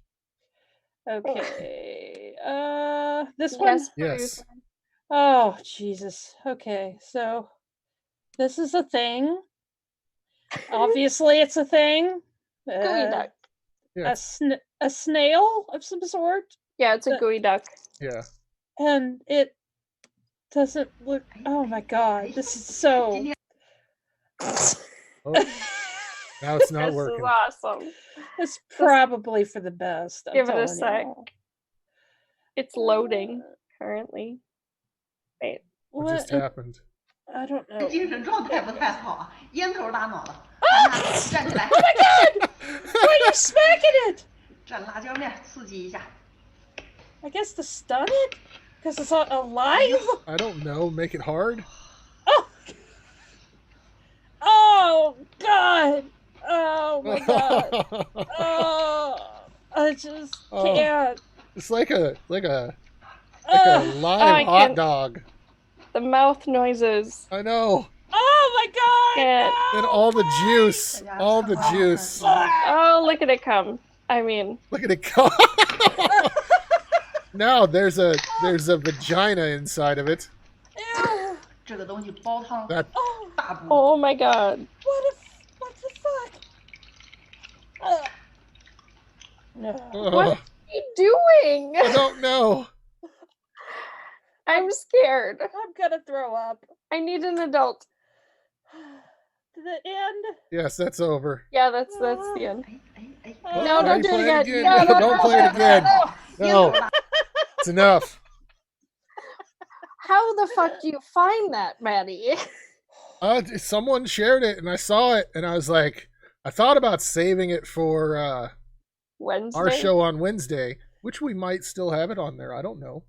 Okay. This one? Yes. Oh, Jesus. Okay, so this is a thing. Obviously, it's a thing. Gooey duck. Yeah. A snail of some sort. Yeah, it's a gooey duck. Yeah. And it doesn't look. Oh my God, this is so. Oh, now it's not working. This is awesome. It's probably for the best. Give it a sec. It's loading currently. Wait. What just happened? I don't know. 精神状态不太好，烟头打脑了。站起来。 Oh my God! Why are you smacking it? 蘸辣椒面刺激一下。 I guess to stun it? Because it's alive? I don't know. Make it hard? Oh! Oh, God! Oh, my God. Oh, I just can't. It's like a live hot dog. The mouth noises. I know. Oh my God! No, and all the juice. All the juice. Oh, look at it come. I mean. Look at it come. Now there's a vagina inside of it. Ew. That. Oh my God. What the fuck? No. What are you doing? I don't know. I'm scared. I'm gonna throw up. I need an adult. To the end? Yes, that's over. Yeah, that's the end. Oh, No, don't do it again. No, don't play it again. No. It's enough. How the fuck do you find that, Maddie? Someone shared it and I saw it and I was like, I thought about saving it for Wednesday. our show on Wednesday, which we might still have it on there. I don't know.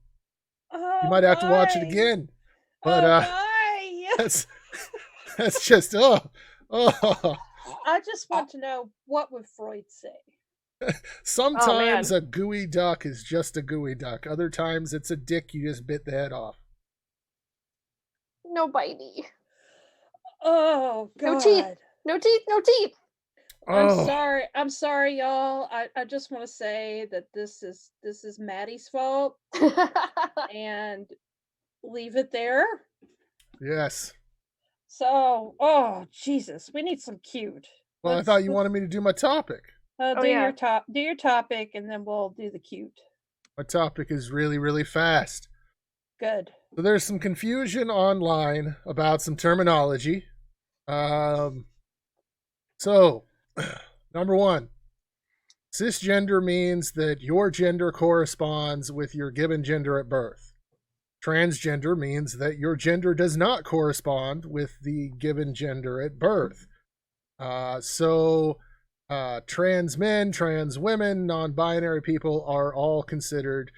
Oh, You might have to watch it my. again. But Oh, my. that's just oh. I just want to know, what would Freud say? Sometimes a gooey duck is just a gooey duck. Other times it's a dick you just bit the head off. No bitey. Oh, God. No teeth. No teeth. No teeth. Oh. I'm sorry, y'all. I just want to say that this is Maddie's fault, and leave it there. Yes. So, oh Jesus, we need some cute. Well, I thought you wanted me to do my topic. Do your topic, and then we'll do the cute. My topic is really, really fast. Good. So there's some confusion online about some terminology. So, number one, cisgender means that your gender corresponds with your given gender at birth. Transgender means that your gender does not correspond with the given gender at birth. Trans men, trans women, non-binary people are all considered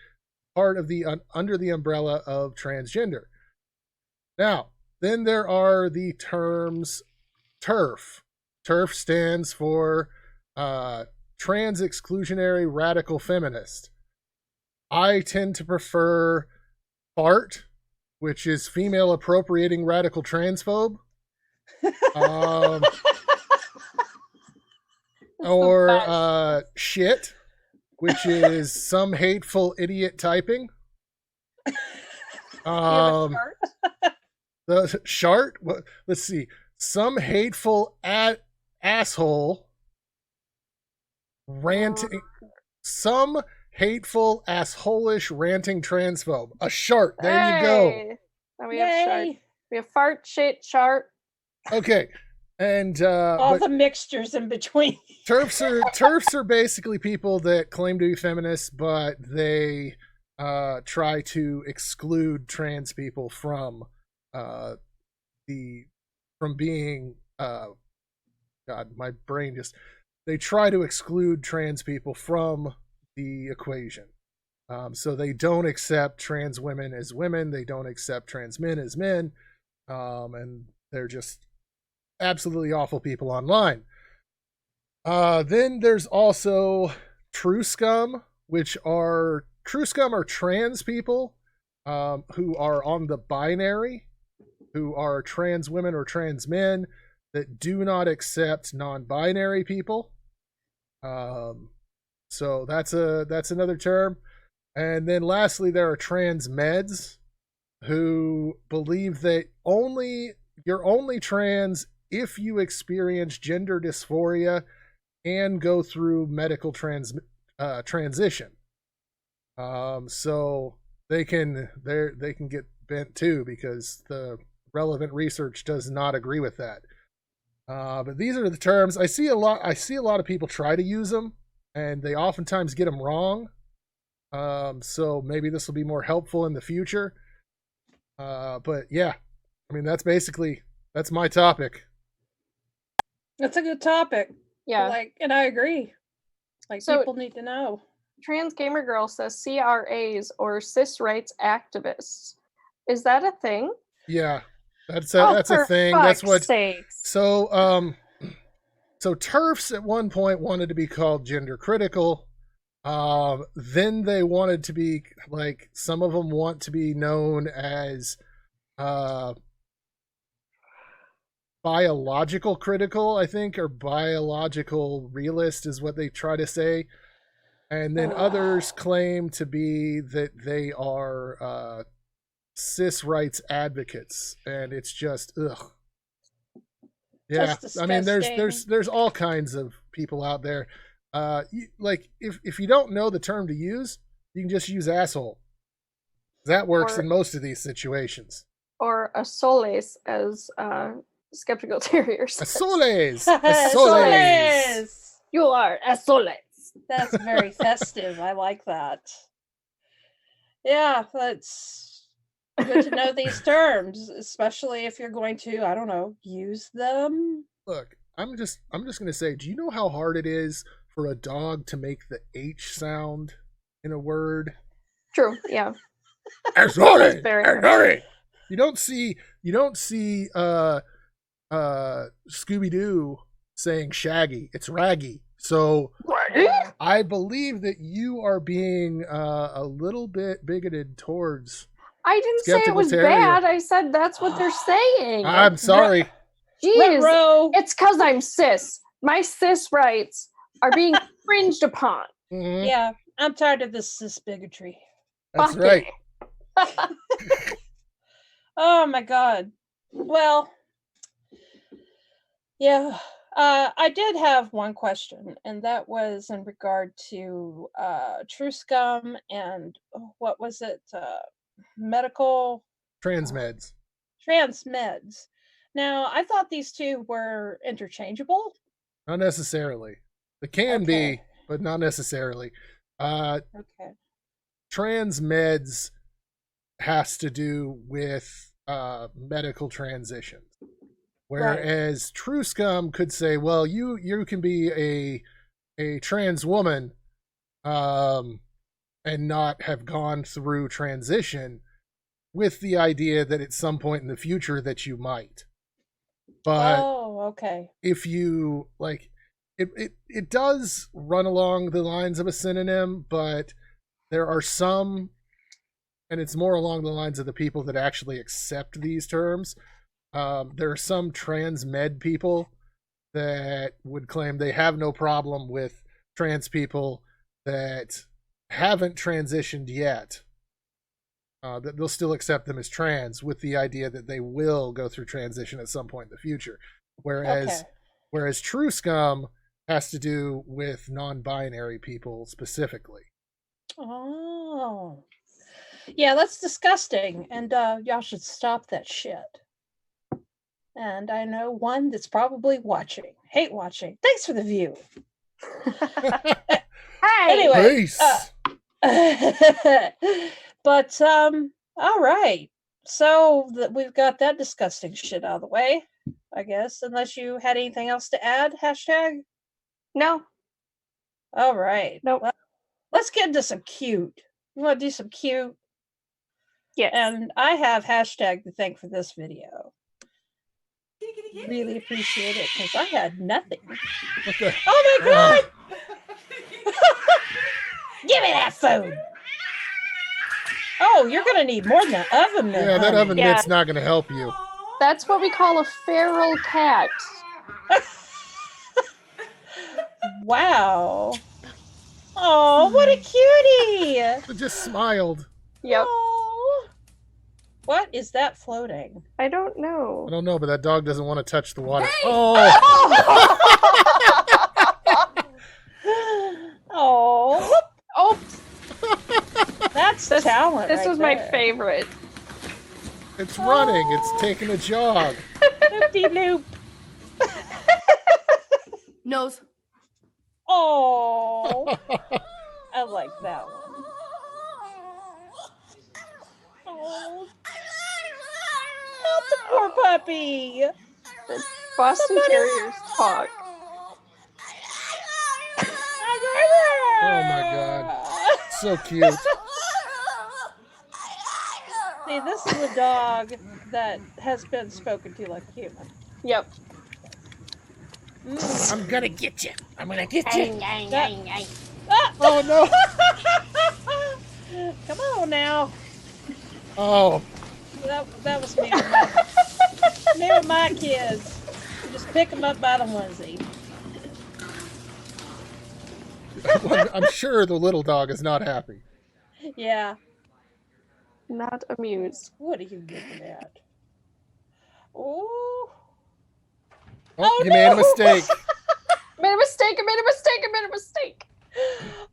part of the under the umbrella of transgender. Now, then there are the terms TERF. TERF stands for Trans Exclusionary Radical Feminist. I tend to prefer FART, which is Female Appropriating Radical Transphobe. Or shit, which is Some Hateful Idiot Typing. The shart. Let's see. Some Hateful Asshole ranting. Some Hateful Assholish Ranting Transphobe. A shart. There you go. Now we have shart. We have fart, shit, shart. Okay. And all the mixtures in between. TERFs are basically people that claim to be feminists, but they try to exclude trans people from being God, my brain just they try to exclude trans people from the equation. So they don't accept trans women as women, they don't accept trans men as men, and they're just absolutely awful people online. Then there's also True Scum, which are trans people who are on the binary, who are trans women or trans men that do not accept non-binary people. So that's another term. And then lastly, there are trans meds who believe that you're only trans if you experience gender dysphoria and go through medical transition. So they can get bent too, because the relevant research does not agree with that. But these are the terms I see a lot of people try to use them, and they oftentimes get them wrong. So maybe this will be more helpful in the future. But yeah, I mean, that's my topic. That's a good topic. Yeah. And I agree. People need to know. Trans Gamer Girl says CRAs or cis rights activists. Is that a thing? Yeah. That's a thing. That's what sakes. So TERFs at one point wanted to be called gender critical. Then they wanted to be some of them want to be known as biological critical, I think, or biological realist is what they try to say. And then others claim to be that they are cis rights advocates, and it's just ugh. Yeah, I mean, there's all kinds of people out there. If you don't know the term to use, you can just use asshole. That works in most of these situations. Or asoles, as Skeptical Terrier says. Asoles! Asoles! You are asoles. That's very festive. I like that. Yeah, that's good to know these terms, especially if you're going to, I don't know, use them. Look, I'm just gonna say, do you know how hard it is for a dog to make the H sound in a word? True. Yeah. Sorry. Very Sorry. You don't see Scooby Doo saying Shaggy. It's Raggy. So I believe that you are being a little bit bigoted towards. I didn't say it Skeptical was Terrier. bad. I said that's what they're saying. I'm sorry. Jeez, Ruh-roh. it's because I'm cis. My cis rights are being infringed upon. Mhm. Yeah, I'm tired of this cis bigotry. That's Fuck right. it. Oh my god. Well, yeah. I did have one question, and that was in regard to True Scum and what was it? Medical Transmeds. transmeds. Now, I thought these two were interchangeable. Not necessarily. They can Okay. be, but not necessarily. Okay. Transmeds has to do with medical transitions. Whereas True Scum could say, well, you can be a trans woman and not have gone through transition, with the idea that at some point in the future that you might. But Oh, okay. if you like, it does run along the lines of a synonym, but there are some, and it's more along the lines of the people that actually accept these terms. There are some trans med people that would claim they have no problem with trans people that haven't transitioned yet. That they'll still accept them as trans, with the idea that they will go through transition at some point in the future. Whereas True Scum has to do with non-binary people specifically. Oh. Yeah, that's disgusting. And y'all should stop that shit. And I know one that's probably watching. Hate watching. Thanks for the view. Hey. Anyway. Peace. But all right. So we've got that disgusting shit out of the way, I guess. Unless you had anything else to add, hashtag? No. All right. Nope. Well, let's get into some cute. You want to do some cute? Yes. And I have hashtag to thank for this video. Really appreciate it because I had nothing. What the? Oh my god! Give me that food! Oh, you're gonna need more than an oven mitt. Yeah, that honey. oven Yeah. mitt's not going to help you. That's what we call a feral cat. Wow. Oh, what a cutie! It just smiled. Yep. Oh. What is that floating? I don't know. I don't know, but that dog doesn't want to touch the water. Oh! Oh, Oh, that's talent. this right was my there. favorite. It's running. It's taking a jog. Loop-de-loop. Nose. Oh, I like that one. Oh, help the poor puppy. Boston Terriers talk. Oh my god. So cute. See, this is a dog that has been spoken to like a human. Yep. I'm gonna get you. I'm gonna get you. Ah! Oh no. Come on now. Oh. That was me with my kids. You just pick them up by the onesie. I'm sure the little dog is not happy. Yeah. Not amused. What are you looking at? Oh. Oh, you made a mistake. Made a mistake. I made a mistake. I made a mistake.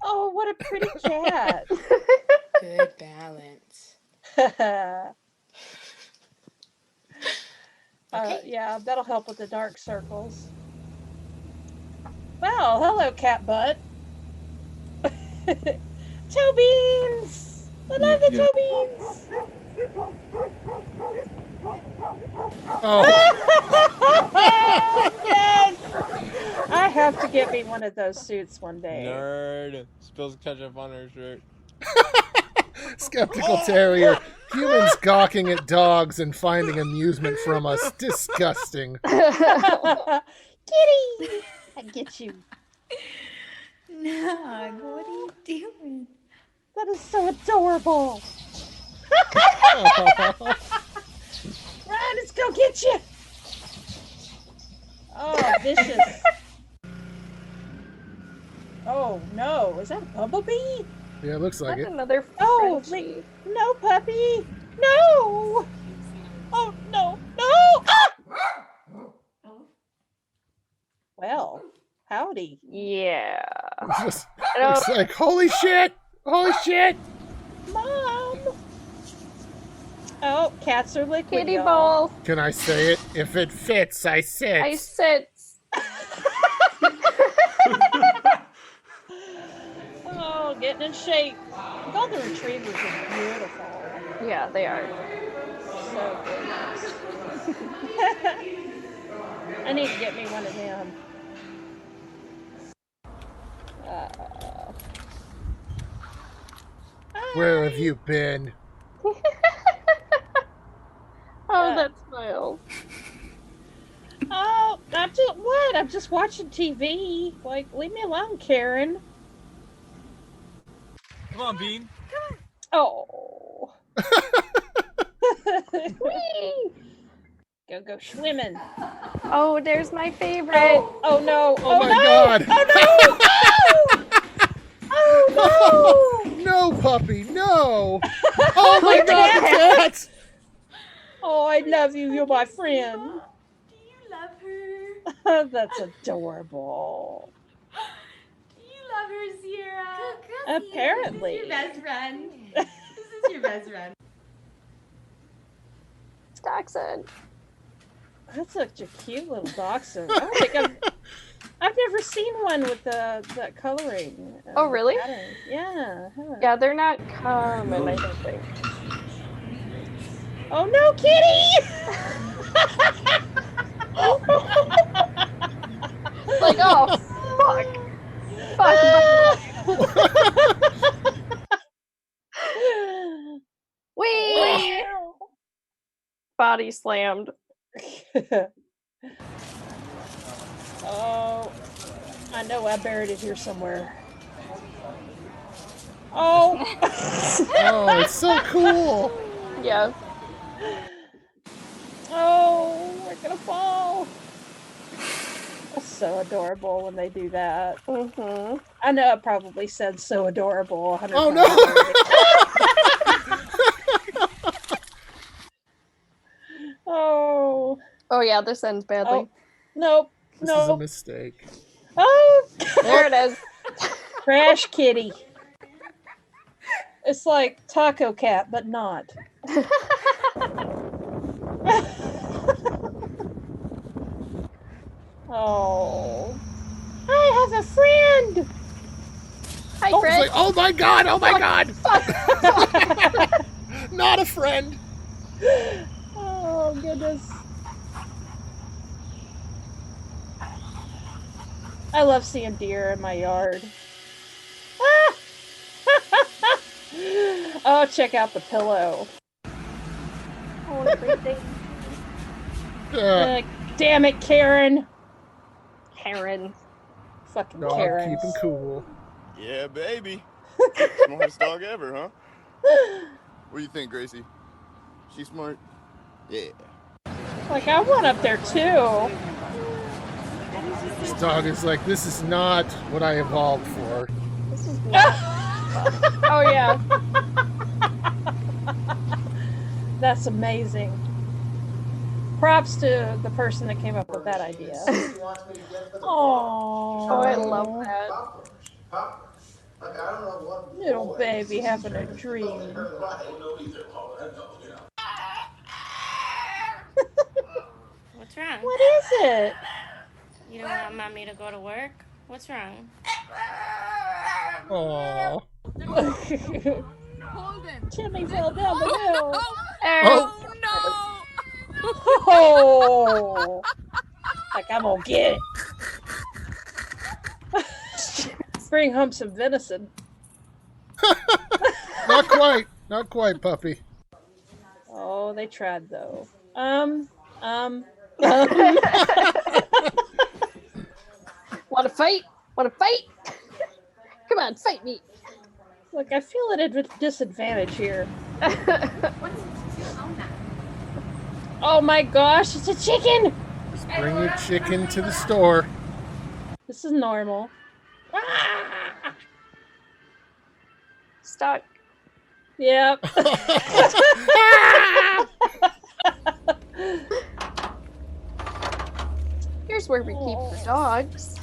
Oh, what a pretty cat. Good balance. Yeah, that'll help with the dark circles. Well, hello, cat butt. Toe beans! I love the toe beans! Oh. Yes! I have to get me one of those suits one day. Nerd. Spills ketchup on her shirt. Skeptical Terrier. Humans gawking at dogs and finding amusement from us. Disgusting. Kitty! I get you. Nog, what are you doing? That is so adorable. Ryan, let's go get you. Oh, vicious. Oh, no. Is that a bumblebee? Yeah, it looks like it. Another Oh, Frenchie. no, puppy. No. Oh, no. No. Ah! Well, howdy. Yeah. Just, it's like, holy shit! Holy shit! Mom. Oh, cats are liquid, Kitty y'all. ball. Can I say it? If it fits, I sit. I sit. Oh, getting in shape. Golden retrievers are beautiful. Yeah, they are. So good. I need to get me one of them. Where have you been? Oh, that smile. Oh, I'm just what? I'm just watching TV. Like, leave me alone, Karen. Come on, Bean. Oh. Whee! Go swimming. Oh, there's my favorite. Oh no. Oh my no. God. Oh no. Oh no. No, puppy, no! Oh my God, cat! Oh, I love you. You're my friend. Do you love her? That's adorable. Do you love her, Sierra? Apparently. Your best friend. This is your best friend. Dachshund. That's such a cute little dachshund. I don't think I've never seen one with that coloring. Oh, really? Pattern. Yeah. Huh. Yeah, they're not common, I don't think. Oh no, kitty! Like, oh, fuck. Wee! Body slammed. Oh, I know I buried it here somewhere. Oh! Oh, it's so cool! Yeah. Oh, we're gonna fall. That's so adorable when they do that. Mm-hmm. I know I probably said so adorable 100 Oh times. no! Oh. Oh yeah, this ends badly. Oh. Nope. This is a Nope. mistake. Oh! There it is. Trash kitty. It's like Taco Cat, but not. Oh. I have a friend! Hi, Oh, Fred. it's like, oh my God! Oh my God! Not a friend! Oh, goodness. I love seeing deer in my yard. Ah! Oh, check out the pillow. Oh, everything. Damn it, Karen. Karen. Fucking Dog Karen. keeping cool. Yeah, baby. Smartest dog ever, huh? What do you think, Gracie? She smart? Yeah. Like, I want up there too. This dog is like, this is not what I evolved for. This is not. Oh yeah. That's amazing. Props to the person that came up with that idea. Oh, I love that. Little baby having a dream. What's wrong? What is it? You don't want mommy to go to work? What's wrong? Aww. Jimmy fell down the hill. Oh. Oh! Like, I'm gonna get it. bring home some venison. Not quite, puppy. Oh, they tried though. Want to fight? Want to fight? Come on, fight me. Look, I feel at a disadvantage here. Oh my gosh, it's a chicken! Just bring your chicken to the store. This is normal. Stuck. Yep. Here's where we keep the dogs.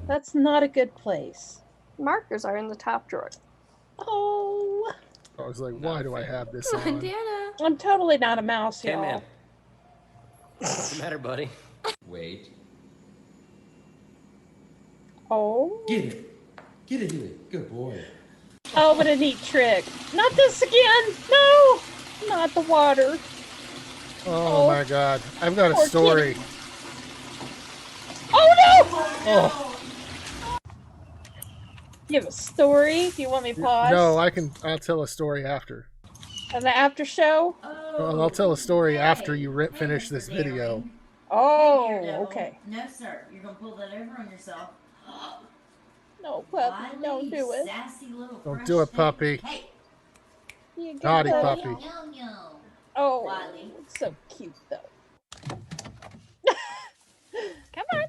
That's not a good place. Markers are in the top drawer. Oh. I was like, why do I have this on? I'm totally not a mouse, Hey, y'all. man. What's the matter, buddy? Wait. Oh. Get it. Get it, Heathen. Good boy. Oh, what a neat trick. Not this again! No! Not the water. Oh my god. I've got a Poor story. kitty. Oh no! Oh. You have a story? Do you want me to pause? No, I'll tell a story after. And the after show? I'll tell a story after you finish this video. Oh, okay. No, sir. You're going to pull that over on yourself. No, puppy, don't do it. Sassy little Don't do it, puppy. Hey. You get Naughty that. puppy. Oh, Wiley. it's so cute though. Come on.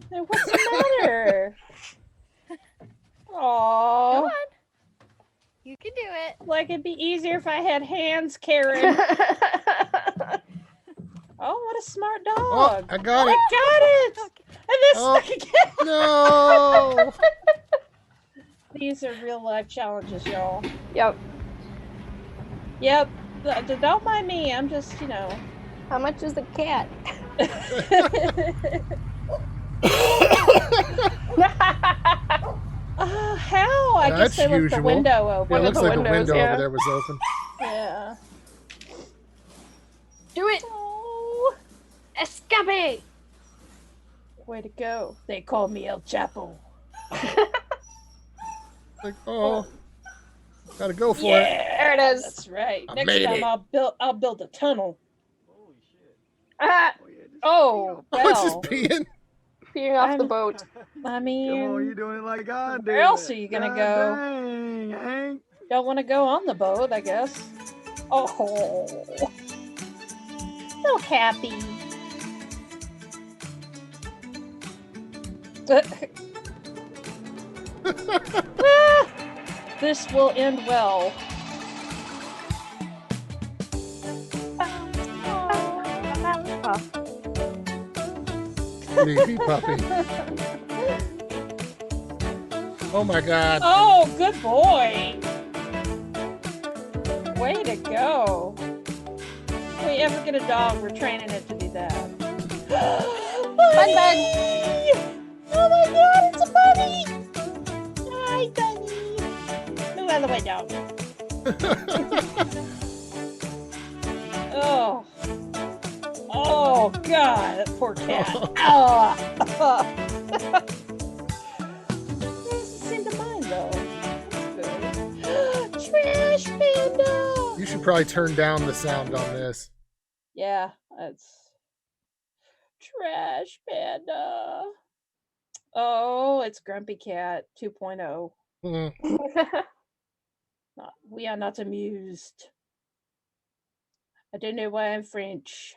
Hey, what's the matter? Come Aww. on. You can do it. Like it'd be easier if I had hands, Karen. Oh, what a smart dog. Oh, I got it. I got it. And this stuck again. No. These are real life challenges, y'all. Yep. Yep. Don't mind me. I'm just, How much is the cat? How? I guess they left the window open. Yeah, it looks like the window yeah. over there was open. Yeah. Do it. Oh. Escape. Way to go. They call me El Chapo. Like, oh. Gotta go for it. There it is. That's right. I Next made time it. I'll build a tunnel. Ah, Oh, Oh, it's just well. peeing. peeing off the boat. I mean, you doing it like I did. where else are you gonna go? Dang, Hank. Don't want to go on the boat, I guess. Oh, so happy. Ah, this will end well. Sleepy puppy. Oh my god. Oh, good boy. Way to go. If we ever get a dog, we're training it to do that. Bunny! Oh my god, it's a bunny! Hi, bunny. Move out of the way, dog. Oh. Oh god, that poor cat. Oh. Doesn't seem to mind though. That's good. Trash panda! You should probably turn down the sound on this. Yeah, that's trash panda. Oh, it's Grumpy Cat 2.0. Mm. We are not amused. I don't know why I'm French.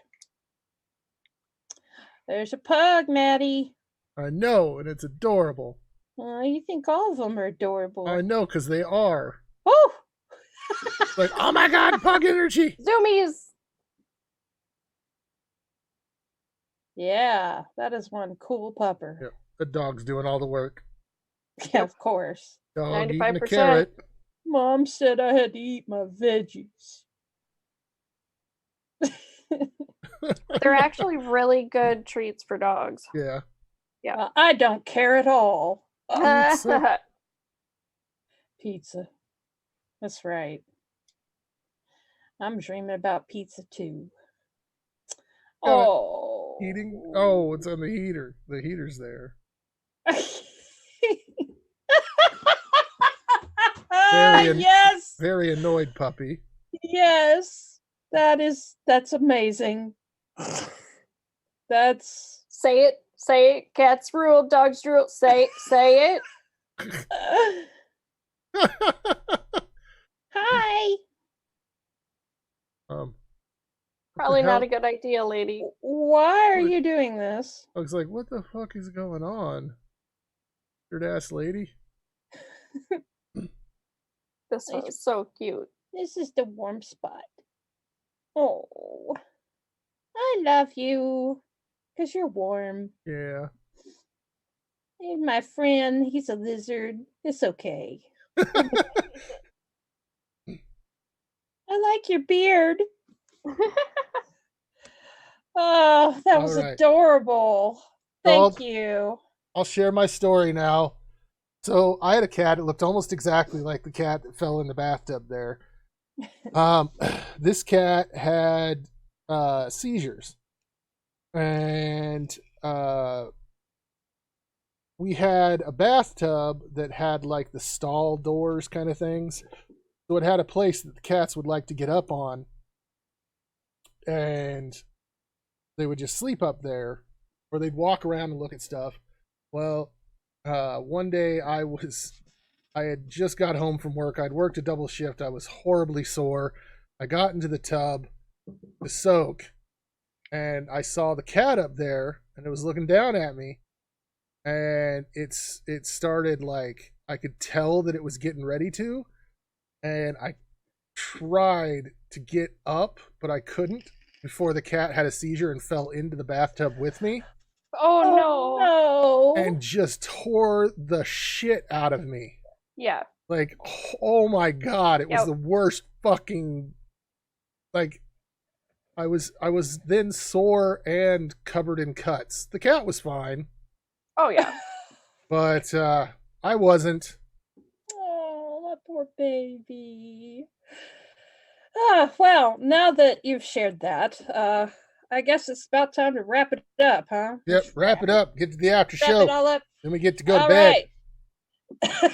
There's a pug, Maddie. I know, and it's adorable. You think all of them are adorable. I know, because they are. Oh! Like, oh my god, pug energy! Zoomies. Yeah, that is one cool pupper. Yeah, the dog's doing all the work. Yeah, of course. Dog eating a 95%. carrot. Mom said I had to eat my veggies. They're actually really good treats for dogs. Yeah. Yeah. I don't care at all. Pizza. Pizza. That's right. I'm dreaming about pizza too. Oh. Eating. Oh, it's on the heater. The heater's there. Yes. Very annoyed puppy. Yes. That's amazing. That's Say it. Cats rule, dogs rule. Say it. Hi. Probably not a good idea, lady. Why are you doing this? I was like, what the fuck is going on? Weird ass lady. This one is so cute. This is the warm spot. Oh, I love you because you're warm. Yeah. Hey, my friend, he's a lizard. It's okay. I like your beard. Oh, that was adorable. Thank you. I'll share my story now. So I had a cat. It looked almost exactly like the cat that fell in the bathtub there. This cat had seizures, and we had a bathtub that had like the stall doors kind of things. So it had a place that the cats would like to get up on, and they would just sleep up there, or they'd walk around and look at stuff. Well, one day I had just got home from work. I'd worked a double shift. I was horribly sore. I got into the tub to soak, and I saw the cat up there, and it was looking down at me. And it started like, I could tell that it was getting ready to, and I tried to get up, but I couldn't before the cat had a seizure and fell into the bathtub with me. Oh, no. And just tore the shit out of me. Yeah. Like, oh my God, it was the worst fucking, like, I was then sore and covered in cuts. The cat was fine. Oh yeah. But I wasn't. Oh, my poor baby. Well, now that you've shared that, I guess it's about time to wrap it up, huh? Yep, wrap it up. Get to the after show. Wrap it all up. Then we get to go to bed. Right.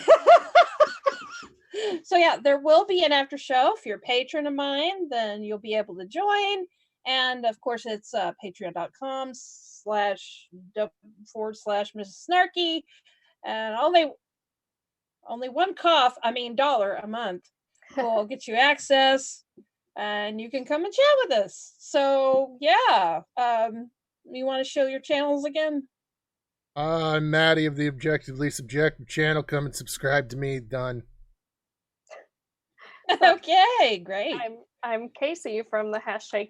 So yeah, there will be an after show. If you're a patron of mine, then you'll be able to join. And of course, it's patreon.com/Mrs. Snarky. And only one $1 a month will get you access, and you can come and chat with us. So yeah, you want to show your channels again? I'm Maddie of the Objectively Subjective channel. Come and subscribe to me. Done. Okay, great. I'm Casey from the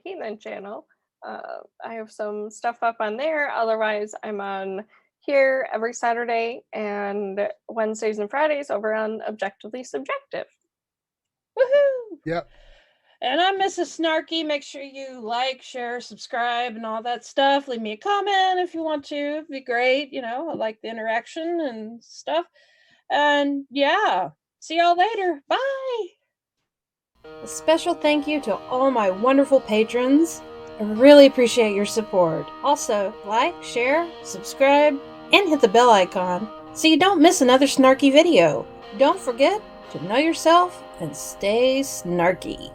#Heathen channel. I have some stuff up on there. Otherwise, I'm on here every Saturday and Wednesdays and Fridays over on Objectively Subjective. Woohoo! Yep. And I'm Mrs. Snarky. Make sure you like, share, subscribe, and all that stuff. Leave me a comment if you want to. It'd be great. You know, I like the interaction and stuff. And yeah, see y'all later. Bye. A special thank you to all my wonderful patrons. I really appreciate your support. Also, like, share, subscribe, and hit the bell icon so you don't miss another snarky video. Don't forget to know yourself and stay snarky.